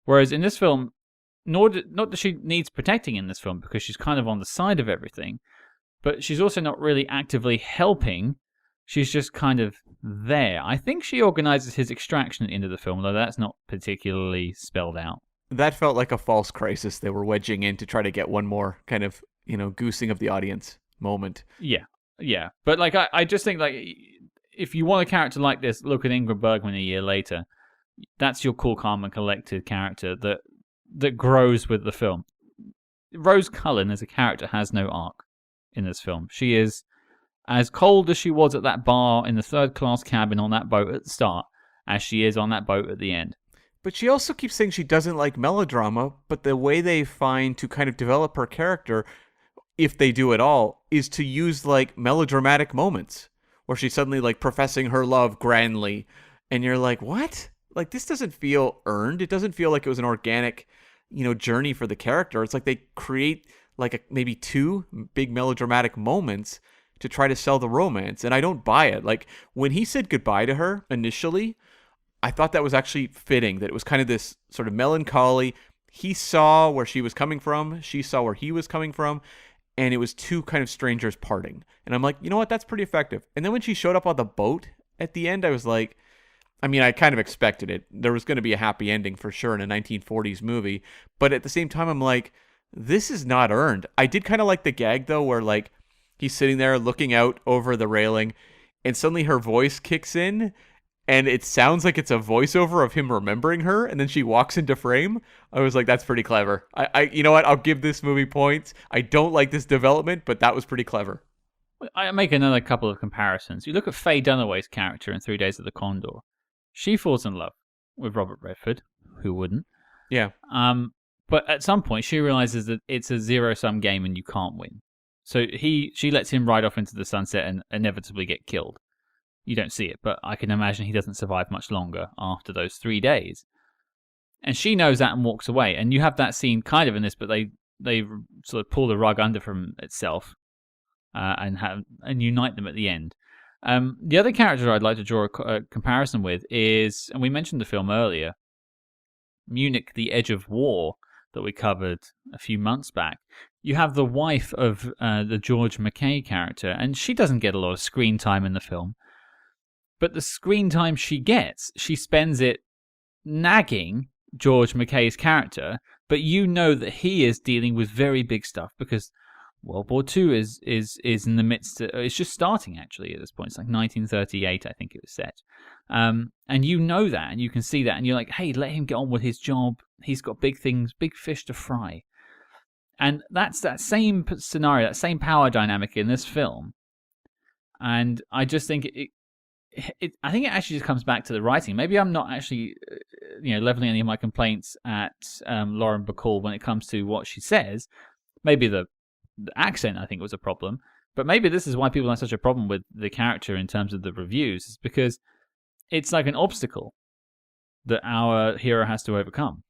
Whereas in this film, not that she needs protecting in this film because she's kind of on the side of everything, but she's also not really actively helping. She's just kind of there. I think she organizes his extraction into the film, though that's not particularly spelled out. That felt like a false crisis they were wedging in to try to get one more kind of, you know, goosing of the audience moment. Yeah, but like I just think like if you want a character like this, look at Ingrid Bergman a year later. That's your cool, calm, and collected character that grows with the film. Rose Cullen as a character has no arc in this film. She is as cold as she was at that bar in the third-class cabin on that boat at the start as she is on that boat at the end. But she also keeps saying she doesn't like melodrama, but the way they find to kind of develop her character, if they do at all, is to use like melodramatic moments where she's suddenly like professing her love grandly, and you're like, what? Like, this doesn't feel earned. It doesn't feel like it was an organic, you know, journey for the character. It's like they create like maybe two big melodramatic moments to try to sell the romance, and I don't buy it. Like, when he said goodbye to her initially, I thought that was actually fitting, that it was kind of this sort of melancholy. he saw where she was coming from, she saw where he was coming from, and it was two kind of strangers parting. And I'm like, you know what, that's pretty effective. And then when she showed up on the boat at the end, I was like, I mean, I kind of expected it. There was going to be a happy ending for sure in a 1940s movie. But at the same time, I'm like, this is not earned. I did kind of like the gag, though, where like he's sitting there looking out over the railing and suddenly her voice kicks in and it sounds like it's a voiceover of him remembering her. And then she walks into frame. I was like, that's pretty clever. You know what? I'll give this movie points. I don't like this development, but that was pretty clever. I make another couple of comparisons. You look at Faye Dunaway's character in 3 Days of the Condor. She falls in love with Robert Redford. Who wouldn't? Yeah. But at some point, she realizes that it's a zero-sum game and you can't win. So she lets him ride off into the sunset and inevitably get killed. You don't see it, but I can imagine he doesn't survive much longer after those 3 days. And she knows that and walks away. And you have that scene kind of in this, but they sort of pull the rug under from itself and unite them at the end. The other character I'd like to draw a comparison with is, and we mentioned the film earlier, Munich, The Edge of War, that we covered a few months back. You have the wife of the George McKay character, and she doesn't get a lot of screen time in the film. But the screen time she gets, she spends it nagging George McKay's character, but you know that he is dealing with very big stuff because World War II is in the midst of, it's just starting actually at this point. It's like 1938, I think it was set. And you know that, and you can see that, and you're like, hey, let him get on with his job. He's got big things, big fish to fry. And that's that same scenario, that same power dynamic in this film. And I just think I think it actually just comes back to the writing. Maybe I'm not actually, leveling any of my complaints at Lauren Bacall when it comes to what she says. Maybe the accent, I think, was a problem. But maybe this is why people have such a problem with the character in terms of the reviews, is because it's like an obstacle that our hero has to overcome.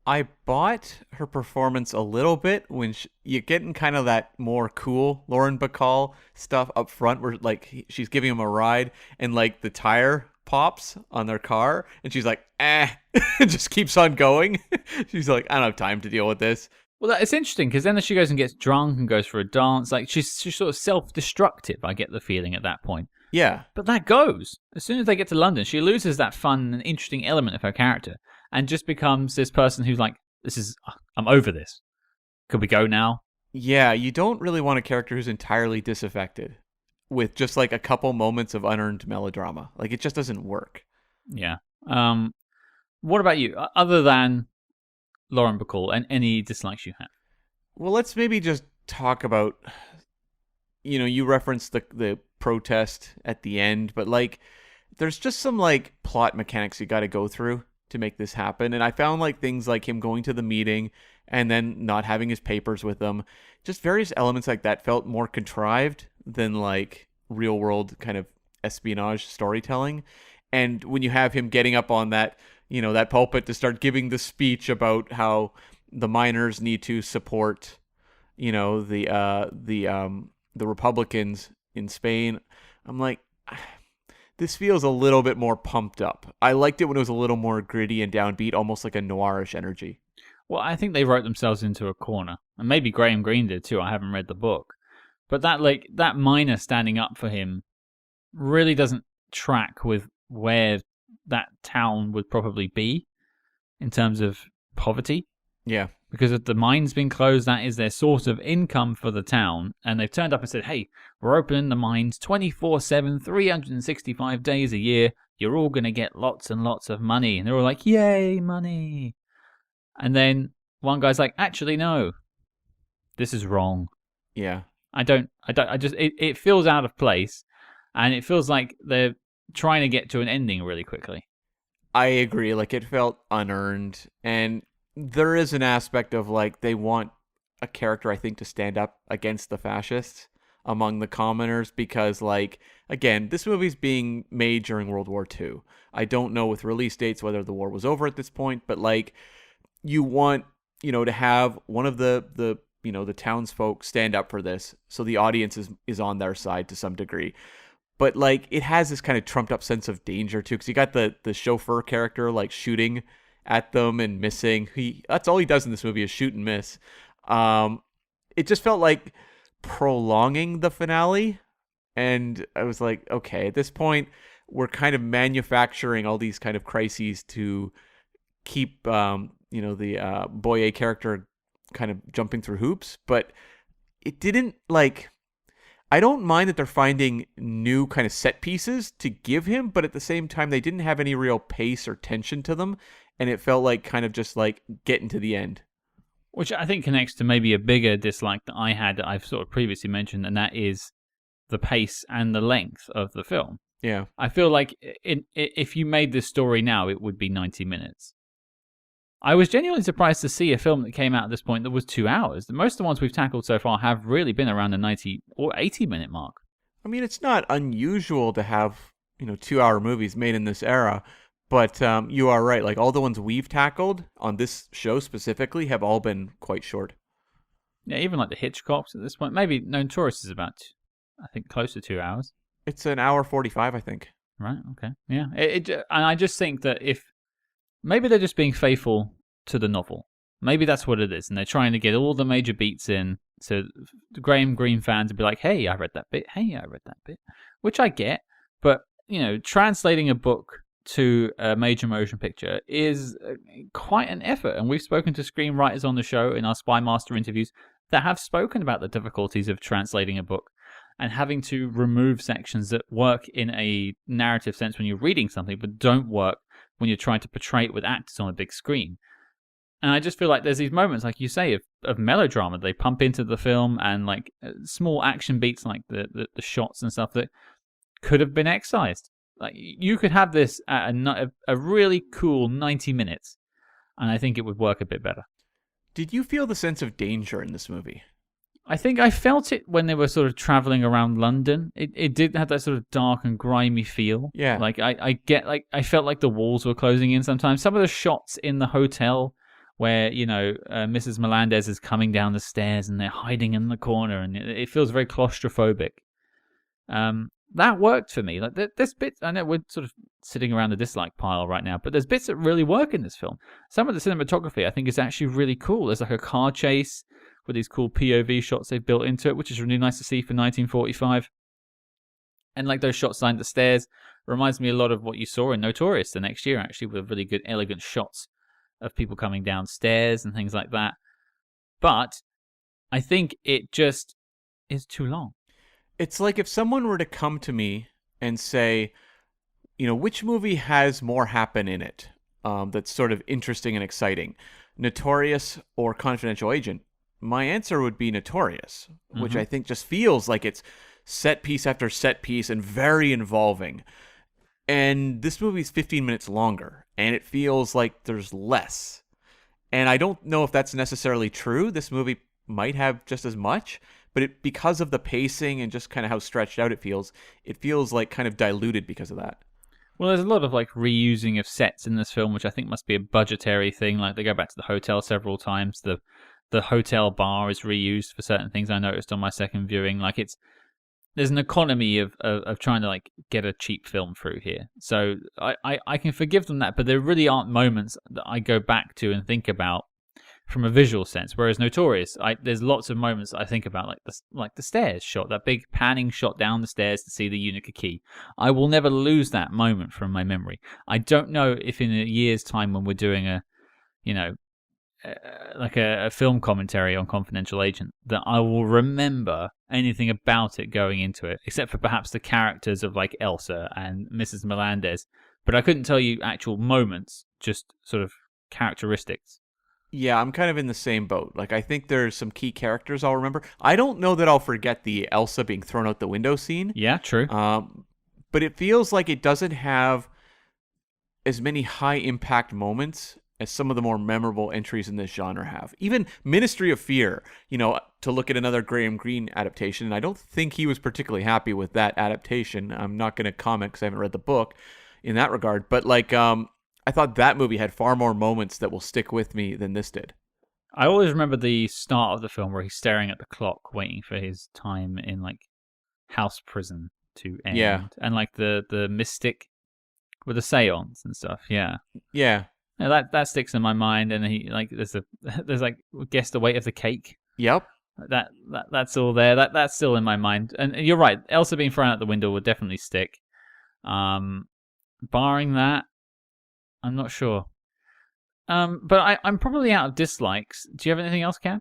I bought her performance a little bit when you're getting kind of that more cool Lauren Bacall stuff up front where like she's giving him a ride and like the tire pops on their car and she's like, and just keeps on going. She's like, I don't have time to deal with this. Well, it's interesting because then she goes and gets drunk and goes for a dance. Like she's sort of self-destructive, I get the feeling at that point. Yeah. But that goes. As soon as they get to London, she loses that fun and interesting element of her character and just becomes this person who's like, I'm over this. Could we go now? Yeah, you don't really want a character who's entirely disaffected with just like a couple moments of unearned melodrama. Like it just doesn't work. Yeah. What about you? Other than Lauren Bacall and any dislikes you have? Well, let's maybe just talk about, you referenced the protest at the end, but like there's just some like plot mechanics you got to go through to make this happen. And I found like things like him going to the meeting and then not having his papers with him, just various elements like that felt more contrived than like real world kind of espionage storytelling. And when you have him getting up on that, that pulpit to start giving the speech about how the miners need to support, the Republicans in Spain, I'm like, this feels a little bit more pumped up. I liked it when it was a little more gritty and downbeat, almost like a noirish energy. Well, I think they wrote themselves into a corner. And maybe Graham Greene did too. I haven't read the book. But that miner standing up for him really doesn't track with where that town would probably be in terms of poverty. Yeah. Because if the mine's been closed, that is their source of income for the town. And they've turned up and said, hey, we're opening the mines 24/7, 365 days a year. You're all going to get lots and lots of money. And they're all like, yay, money. And then one guy's like, actually, no, this is wrong. Yeah. It feels out of place. And it feels like they're trying to get to an ending really quickly. I agree. Like it felt unearned. And there is an aspect of like they want a character, I think, to stand up against the fascists among the commoners because, like, again, this movie's being made during World War II. I don't know with release dates whether the war was over at this point, but like you want, to have one of the townsfolk stand up for this so the audience is on their side to some degree. But like it has this kind of trumped up sense of danger too because you got the chauffeur character like shooting at them and missing. That's all he does in this movie is shoot and miss. It just felt like prolonging the finale, and I was like, okay, at this point, we're kind of manufacturing all these kind of crises to keep, the Boyer character kind of jumping through hoops, but it didn't I don't mind that they're finding new kind of set pieces to give him, but at the same time, they didn't have any real pace or tension to them, and it felt like kind of just like getting to the end. Which I think connects to maybe a bigger dislike that I had that I've sort of previously mentioned, and that is the pace and the length of the film. Yeah. I feel like if you made this story now, it would be 90 minutes. I was genuinely surprised to see a film that came out at this point that was 2 hours. Most of the ones we've tackled so far have really been around the 90 or 80-minute mark. I mean, it's not unusual to have, 2-hour movies made in this era, but you are right. Like, all the ones we've tackled on this show specifically have all been quite short. Yeah, even like the Hitchcocks at this point. Maybe Notorious is about, I think, close to 2 hours. It's an hour 45, I think. Right, okay. Yeah, and I just think that if maybe they're just being faithful to the novel. Maybe that's what it is, and they're trying to get all the major beats in, so the Graham Greene fans would be like, "Hey, I read that bit. Hey, I read that bit," which I get. But translating a book to a major motion picture is quite an effort, and we've spoken to screenwriters on the show in our Spy Master interviews that have spoken about the difficulties of translating a book and having to remove sections that work in a narrative sense when you're reading something, but don't work when you're trying to portray it with actors on a big screen. And I just feel like there's these moments, like you say, of melodrama they pump into the film, and like small action beats, like the shots and stuff that could have been excised. Like you could have this at a really cool 90 minutes, and I think it would work a bit better. Did you feel the sense of danger in this movie? I think I felt it when they were sort of traveling around London. It did have that sort of dark and grimy feel. Yeah. Like I felt like the walls were closing in sometimes. Some of the shots in the hotel where, Mrs. Melendez is coming down the stairs and they're hiding in the corner, and it feels very claustrophobic. That worked for me. Like there's bits, I know we're sort of sitting around the dislike pile right now, but there's bits that really work in this film. Some of the cinematography I think is actually really cool. There's like a car chase with these cool POV shots they've built into it, which is really nice to see for 1945. And like those shots behind the stairs reminds me a lot of what you saw in Notorious the next year, actually, with really good, elegant shots of people coming downstairs and things like that. But I think it just is too long. It's like if someone were to come to me and say, which movie has more happen in it that's sort of interesting and exciting, Notorious or Confidential Agent? My answer would be Notorious, which I think just feels like it's set piece after set piece and very involving. And this movie's 15 minutes longer, and it feels like there's less. And I don't know if that's necessarily true. This movie might have just as much, but because of the pacing and just kind of how stretched out it feels like kind of diluted because of that. Well, there's a lot of like reusing of sets in this film, which I think must be a budgetary thing. Like they go back to the hotel several times. The hotel bar is reused for certain things I noticed on my second viewing. Like there's an economy of trying to like get a cheap film through here. So I can forgive them that, but there really aren't moments that I go back to and think about from a visual sense. Whereas Notorious, there's lots of moments I think about, like the stairs shot, that big panning shot down the stairs to see the Unica key. I will never lose that moment from my memory. I don't know if in a year's time when we're doing a film commentary on Confidential Agent, that I will remember anything about it going into it, except for perhaps the characters of like Elsa and Mrs. Melendez. But I couldn't tell you actual moments, just sort of characteristics. Yeah, I'm kind of in the same boat. Like, I think there's some key characters I'll remember. I don't know that I'll forget the Elsa being thrown out the window scene. Yeah, true. But it feels like it doesn't have as many high impact moments as some of the more memorable entries in this genre have. Even Ministry of Fear, to look at another Graham Greene adaptation, and I don't think he was particularly happy with that adaptation. I'm not going to comment because I haven't read the book in that regard. But I thought that movie had far more moments that will stick with me than this did. I always remember the start of the film where he's staring at the clock, waiting for his time in like house prison to end. Yeah. And like the mystic with the seance and stuff. Yeah. Yeah. that sticks in my mind. And he like there's like guess the weight of the cake. Yep. That's all there. That's still in my mind. And you're right. Elsa being thrown out the window would definitely stick. Barring that, I'm not sure. But I'm probably out of dislikes. Do you have anything else, Cam?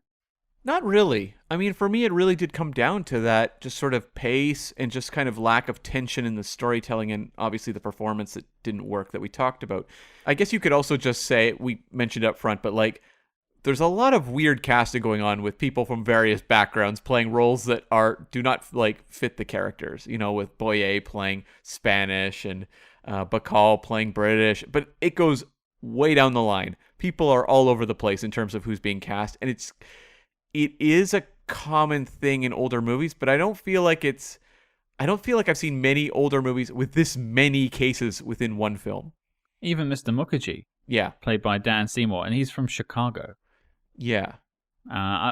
Not really. I mean, for me, it really did come down to that just sort of pace and just kind of lack of tension in the storytelling and obviously the performance that didn't work that we talked about. I guess you could also just say, we mentioned up front, but like, there's a lot of weird casting going on with people from various backgrounds playing roles that do not like fit the characters. You know, with Boyer playing Spanish and Bacall playing British, but it goes way down the line. People are all over the place in terms of who's being cast, and it is a common thing in older movies, but I don't feel like I've seen many older movies with this many cases within one film. Even Mr. Mukherjee, played by Dan Seymour, and he's from Chicago. Yeah.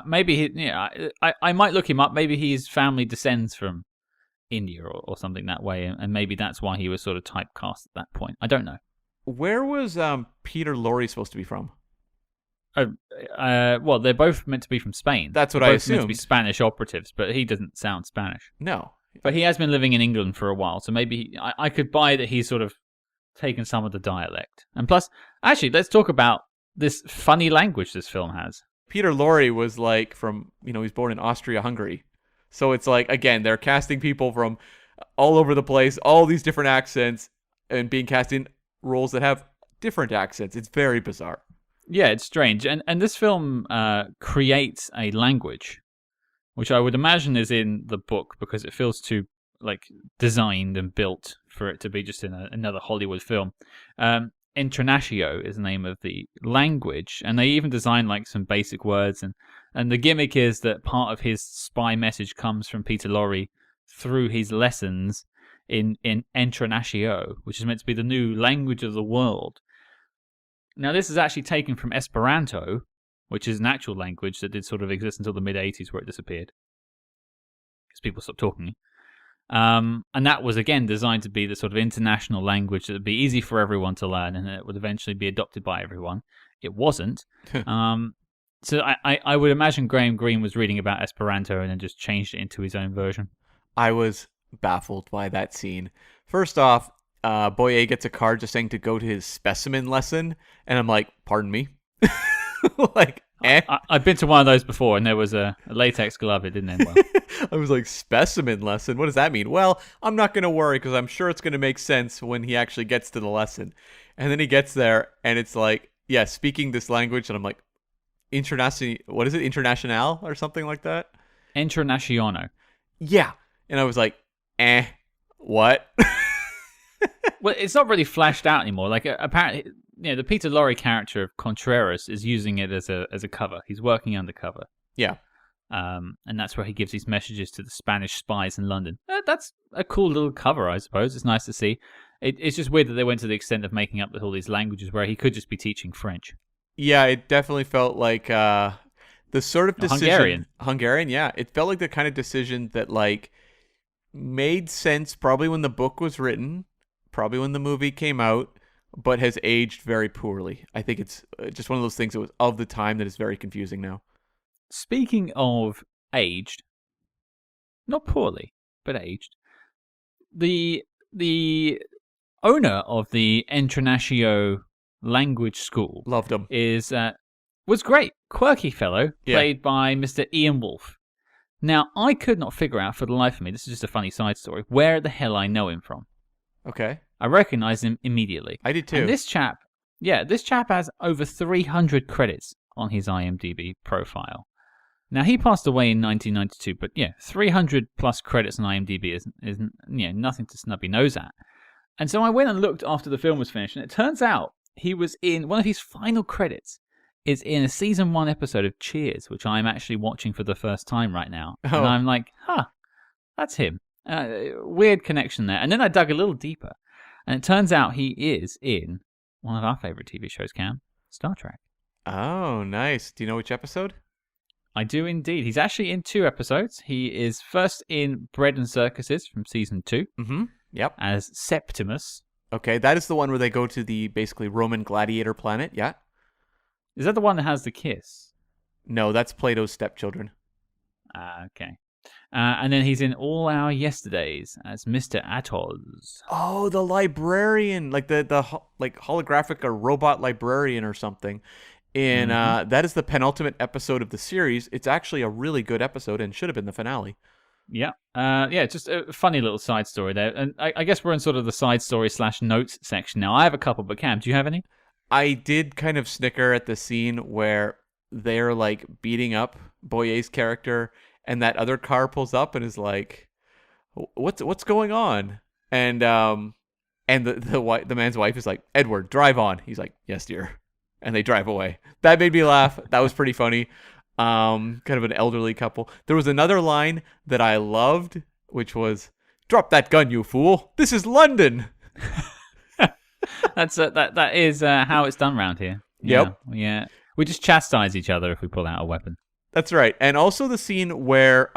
Maybe I might look him up. Maybe his family descends from India or something that way, and maybe that's why he was sort of typecast at that point. I don't know. Where was Peter Lorre supposed to be from? Well, they're both meant to be from Spain. That's what they're I both meant to assumed. be Spanish operatives, but he doesn't sound Spanish. No. But he has been living in England for a while, so maybe I could buy that he's sort of taken some of the dialect. And plus, actually, let's talk about this funny language this film has. Peter Lorre was like from, he's born in Austria-Hungary. So it's like, again, they're casting people from all over the place, all these different accents, and being cast in roles that have different accents. It's very bizarre. Yeah, it's strange. And this film creates a language, which I would imagine is in the book because it feels too like designed and built for it to be just in another Hollywood film. Intranatio is the name of the language, and they even design like some basic words, and the gimmick is that part of his spy message comes from Peter Lorre through his lessons in Intranatio, which is meant to be the new language of the world. Now, this is actually taken from Esperanto, which is an actual language that did sort of exist until the mid-80s where it disappeared because people stopped talking. And that was, again, designed to be the sort of international language that would be easy for everyone to learn and it would eventually be adopted by everyone. It wasn't. So I would imagine Graham Greene was reading about Esperanto and then just changed it into his own version. I was baffled by that scene. First off, Boyer gets a card just saying to go to his specimen lesson, and I'm like, pardon me? Like, I've been to one of those before, and there was a latex glove. It didn't end well. I was like, specimen lesson? What does that mean? Well, I'm not going to worry because I'm sure it's going to make sense when he actually gets to the lesson. And then he gets there, and it's like, speaking this language, and I'm like, what is it? International or something like that? Internaciono. Yeah. And I was like, what? Well, it's not really flashed out anymore. Like, apparently, the Peter Lorre character of Contreras is using it as a cover. He's working undercover. Yeah. And that's where he gives these messages to the Spanish spies in London. That's a cool little cover, I suppose. It's nice to see. It's just weird that they went to the extent of making up all these languages where he could just be teaching French. Yeah, it definitely felt like the sort of decision... Hungarian, yeah. It felt like the kind of decision that, like, made sense probably when the book was written, probably when the movie came out, but has aged very poorly. I think it's just one of those things that was of the time that is very confusing now. Speaking of aged, not poorly, but aged, the owner of the Entrenatio language school loved him. Was great, quirky fellow, played by Mr. Ian Wolfe. Now, I could not figure out for the life of me, this is just a funny side story, where the hell I know him from. Okay. I recognized him immediately. I did too. And this chap has over 300 credits on his IMDb profile. Now, he passed away in 1992, but 300 plus credits on IMDb is nothing to snub your nose at. And so I went and looked after the film was finished, and it turns out he was in one of his final credits is in a season 1 episode of Cheers, which I'm actually watching for the first time right now. Oh. And I'm like, that's him. Weird connection there. And then I dug a little deeper, and it turns out he is in one of our favorite TV shows, Cam, Star Trek. Oh, nice. Do you know which episode? I do indeed. He's actually in 2 episodes. He is first in Bread and Circuses from season 2. Mm-hmm. Yep. As Septimus, Okay, that is the one where they go to the basically Roman gladiator planet. Yeah. Is that the one that has the kiss? No, that's Plato's Stepchildren. Okay. And then he's in All Our Yesterdays as Mr. Atos. Oh, the librarian, like the like holographic or robot librarian or something. And that is the penultimate episode of the series. It's actually a really good episode and should have been the finale. Yeah. Just a funny little side story there. And I guess we're in sort of the side story / notes section now. I have a couple, but Cam, do you have any? I did kind of snicker at the scene where they're like beating up Boyer's character, and that other car pulls up and is like, "What's going on?" And the man's wife is like, "Edward, drive on." He's like, "Yes, dear," and they drive away. That made me laugh. That was pretty funny. Kind of an elderly couple. There was another line that I loved, which was, "Drop that gun, you fool! This is London." That is how it's done around here. Yep. Yeah. We just chastise each other if we pull out a weapon. That's right. And also the scene where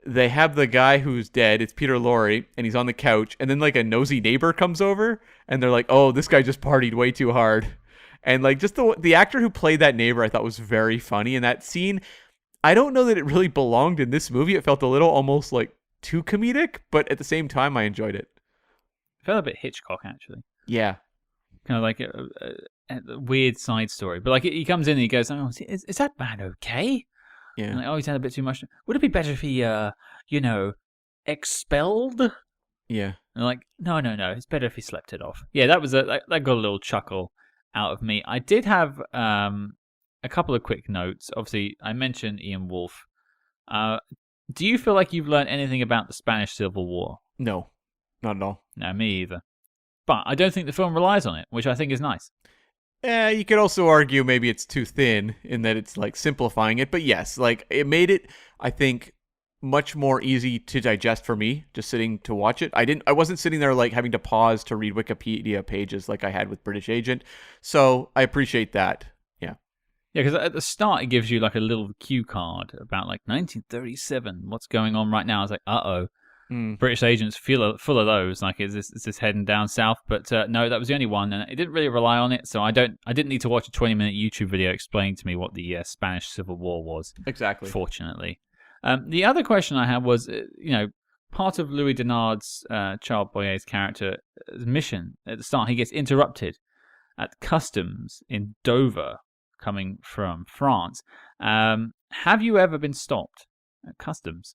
they have the guy who's dead. It's Peter Lorre, and he's on the couch, and then like a nosy neighbor comes over, and they're like, "Oh, this guy just partied way too hard." And like just the actor who played that neighbor, I thought was very funny. And that scene, I don't know that it really belonged in this movie. It felt a little almost like too comedic, but at the same time, I enjoyed it. It felt a bit Hitchcock, actually. Yeah. Kind of like a weird side story. But like he comes in and he goes, "Oh, is that man okay?" Yeah. And like, "Oh, he's had a bit too much. Would it be better if he, expelled?" Yeah. And like, no, it's better if he slept it off. Yeah, that got a little chuckle out of me. I did have a couple of quick notes. Obviously, I mentioned Ian Wolfe. Do you feel like you've learned anything about the Spanish Civil War? No, not at all. No, me either. But I don't think the film relies on it, which I think is nice. You could also argue maybe it's too thin in that it's like simplifying it. But yes, like it made it, I think, much more easy to digest for me just sitting to watch it. I wasn't sitting there like having to pause to read Wikipedia pages like I had with British Agent. So I appreciate that. Yeah. Yeah, because at the start it gives you like a little cue card about like 1937, what's going on right now. I was like, uh-oh. British Agents full of those. Like, is this heading down south? But no, that was the only one, and it didn't really rely on it. So I didn't need to watch a 20-minute YouTube video explaining to me what the Spanish Civil War was. Exactly. Fortunately, the other question I had was, part of Louis Denard's Charles Boyer's character's mission at the start, he gets interrupted at customs in Dover, coming from France. Have you ever been stopped at customs?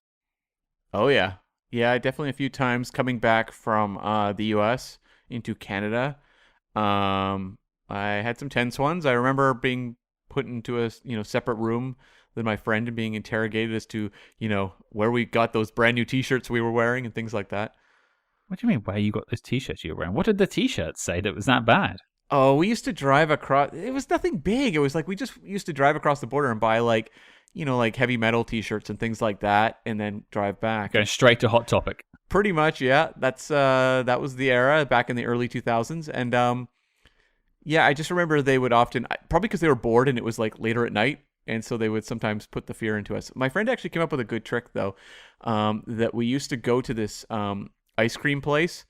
Oh yeah. Yeah, definitely a few times coming back from the U.S. into Canada. I had some tense ones. I remember being put into a separate room with my friend and being interrogated as to where we got those brand new T-shirts we were wearing and things like that. What do you mean where you got those T-shirts you were wearing? What did the T-shirts say that was that bad? Oh, we used to drive across. It was nothing big. It was like we just used to drive across the border and buy like heavy metal T-shirts and things like that, and then drive back. Going straight to Hot Topic. Pretty much, yeah. That was the era back in the early 2000s, and I just remember they would often, probably because they were bored and it was like later at night, and so they would sometimes put the fear into us. My friend actually came up with a good trick though, that we used to go to this ice cream place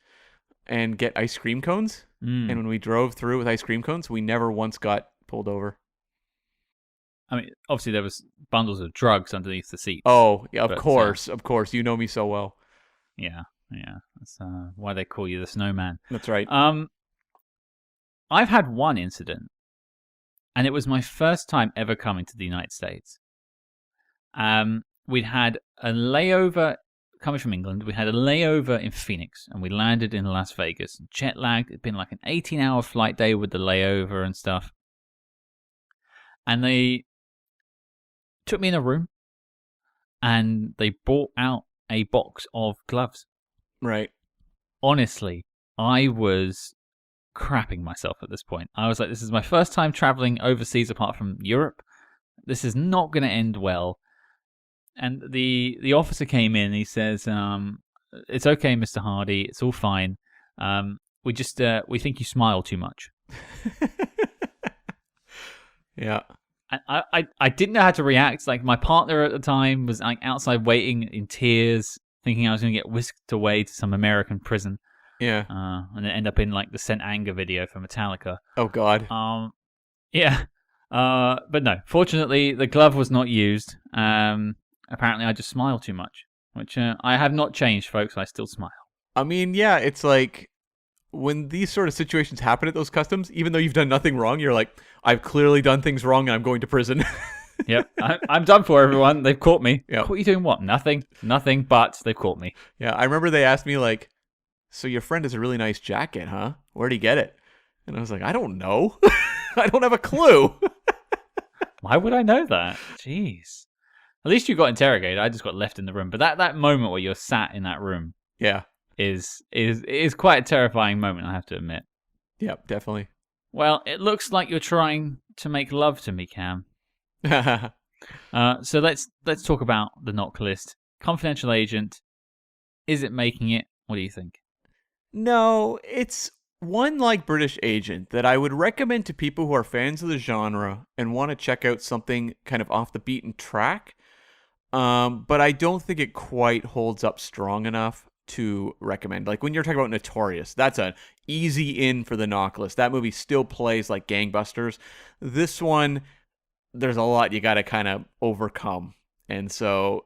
and get ice cream cones, and when we drove through with ice cream cones, we never once got pulled over. I mean, obviously there was bundles of drugs underneath the seats. Oh, yeah, of course. You know me so well. Yeah. That's why they call you the Snowman. That's right. I've had one incident, and it was my first time ever coming to the United States. We'd had a layover coming from England. We had a layover in Phoenix, and we landed in Las Vegas. Jet lagged. It'd been like an 18-hour flight day with the layover and stuff. And they took me in a room, and they brought out a box of gloves. Right. Honestly, I was crapping myself at this point. I was like, this is my first time traveling overseas apart from Europe. This is not going to end well. And the officer came in, and he says, it's okay, Mr. Hardy. It's all fine. We think you smile too much. Yeah. I didn't know how to react. Like, my partner at the time was like outside waiting in tears, thinking I was going to get whisked away to some American prison. Yeah. And then end up in like the Sent Anger video for Metallica. Oh God. Yeah. But no, fortunately, the glove was not used. Apparently, I just smile too much, which I have not changed, folks. I still smile. I mean, yeah, it's like when these sort of situations happen at those customs, even though you've done nothing wrong, you're like, I've clearly done things wrong and I'm going to prison. Yep, I'm done for, everyone. They've caught me. Yep. Caught you doing what? Nothing, but they've caught me. Yeah, I remember they asked me, like, so your friend has a really nice jacket, huh? Where'd he get it? And I was like, I don't know. I don't have a clue. Why would I know that? Jeez. At least you got interrogated. I just got left in the room. But that moment where you're sat in that room, Yeah. is quite a terrifying moment, I have to admit. Yep, definitely. Well, it looks like you're trying to make love to me, Cam. So let's talk about the knock list. Confidential Agent. Is it making it? What do you think? No, it's one like British Agent that I would recommend to people who are fans of the genre and want to check out something kind of off the beaten track. But I don't think it quite holds up strong enough to recommend. Like when you're talking about Notorious, that's an easy in for the knock list. That movie still plays like gangbusters. This one, there's a lot you got to kind of overcome. And so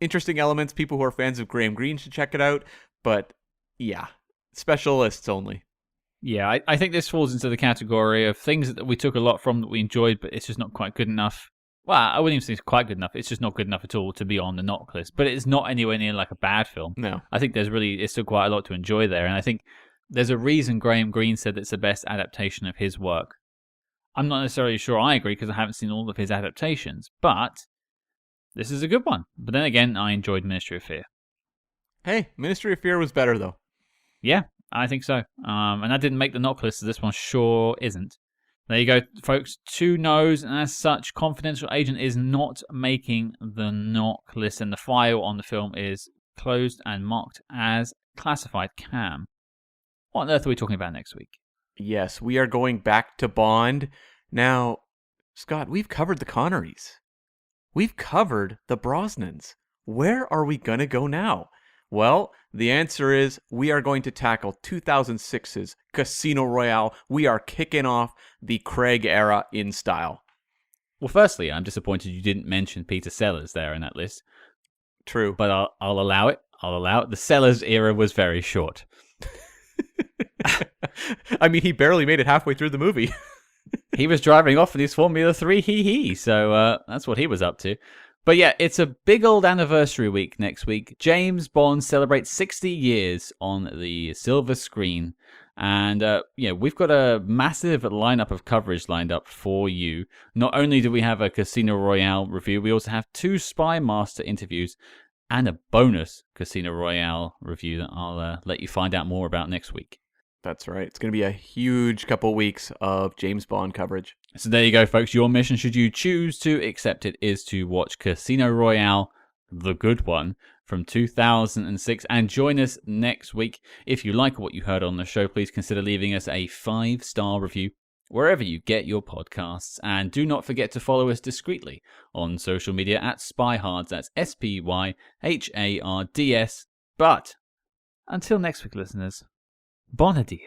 interesting elements. People who are fans of Graham Greene should check it out. But yeah, specialists only. Yeah, I think this falls into the category of things that we took a lot from that we enjoyed, but it's just not quite good enough. Well, I wouldn't even say it's quite good enough. It's just not good enough at all to be on the knock list. But it's not anywhere near like a bad film. No. I think it's still quite a lot to enjoy there. And I think there's a reason Graham Greene said it's the best adaptation of his work. I'm not necessarily sure I agree because I haven't seen all of his adaptations. But this is a good one. But then again, I enjoyed Ministry of Fear. Hey, Ministry of Fear was better though. Yeah, I think so. And that didn't make the knock list, so this one sure isn't. There you go, folks. 2 no's, and as such, Confidential Agent is not making the knock list, and the file on the film is closed and marked as classified. Cam, what on earth are we talking about next week? Yes, we are going back to Bond. Now, Scott, we've covered the Connerys. We've covered the Brosnans. Where are we going to go now? Well, the answer is we are going to tackle 2006's Casino Royale. We are kicking off the Craig era in style. Well, firstly, I'm disappointed you didn't mention Peter Sellers there in that list. True. But I'll allow it. The Sellers era was very short. I mean, he barely made it halfway through the movie. He was driving off in his Formula 3 hee-hee, so that's what he was up to. But yeah, it's a big old anniversary week next week. James Bond celebrates 60 years on the silver screen. And we've got a massive lineup of coverage lined up for you. Not only do we have a Casino Royale review, we also have 2 Spy Master interviews and a bonus Casino Royale review that I'll let you find out more about next week. That's right. It's going to be a huge couple weeks of James Bond coverage. So there you go, folks. Your mission, should you choose to accept it, is to watch Casino Royale, the good one, from 2006, and join us next week. If you like what you heard on the show, please consider leaving us a 5-star review wherever you get your podcasts. And do not forget to follow us discreetly on social media at Spyhards. That's SPYHARDS. But until next week, listeners, bon dia.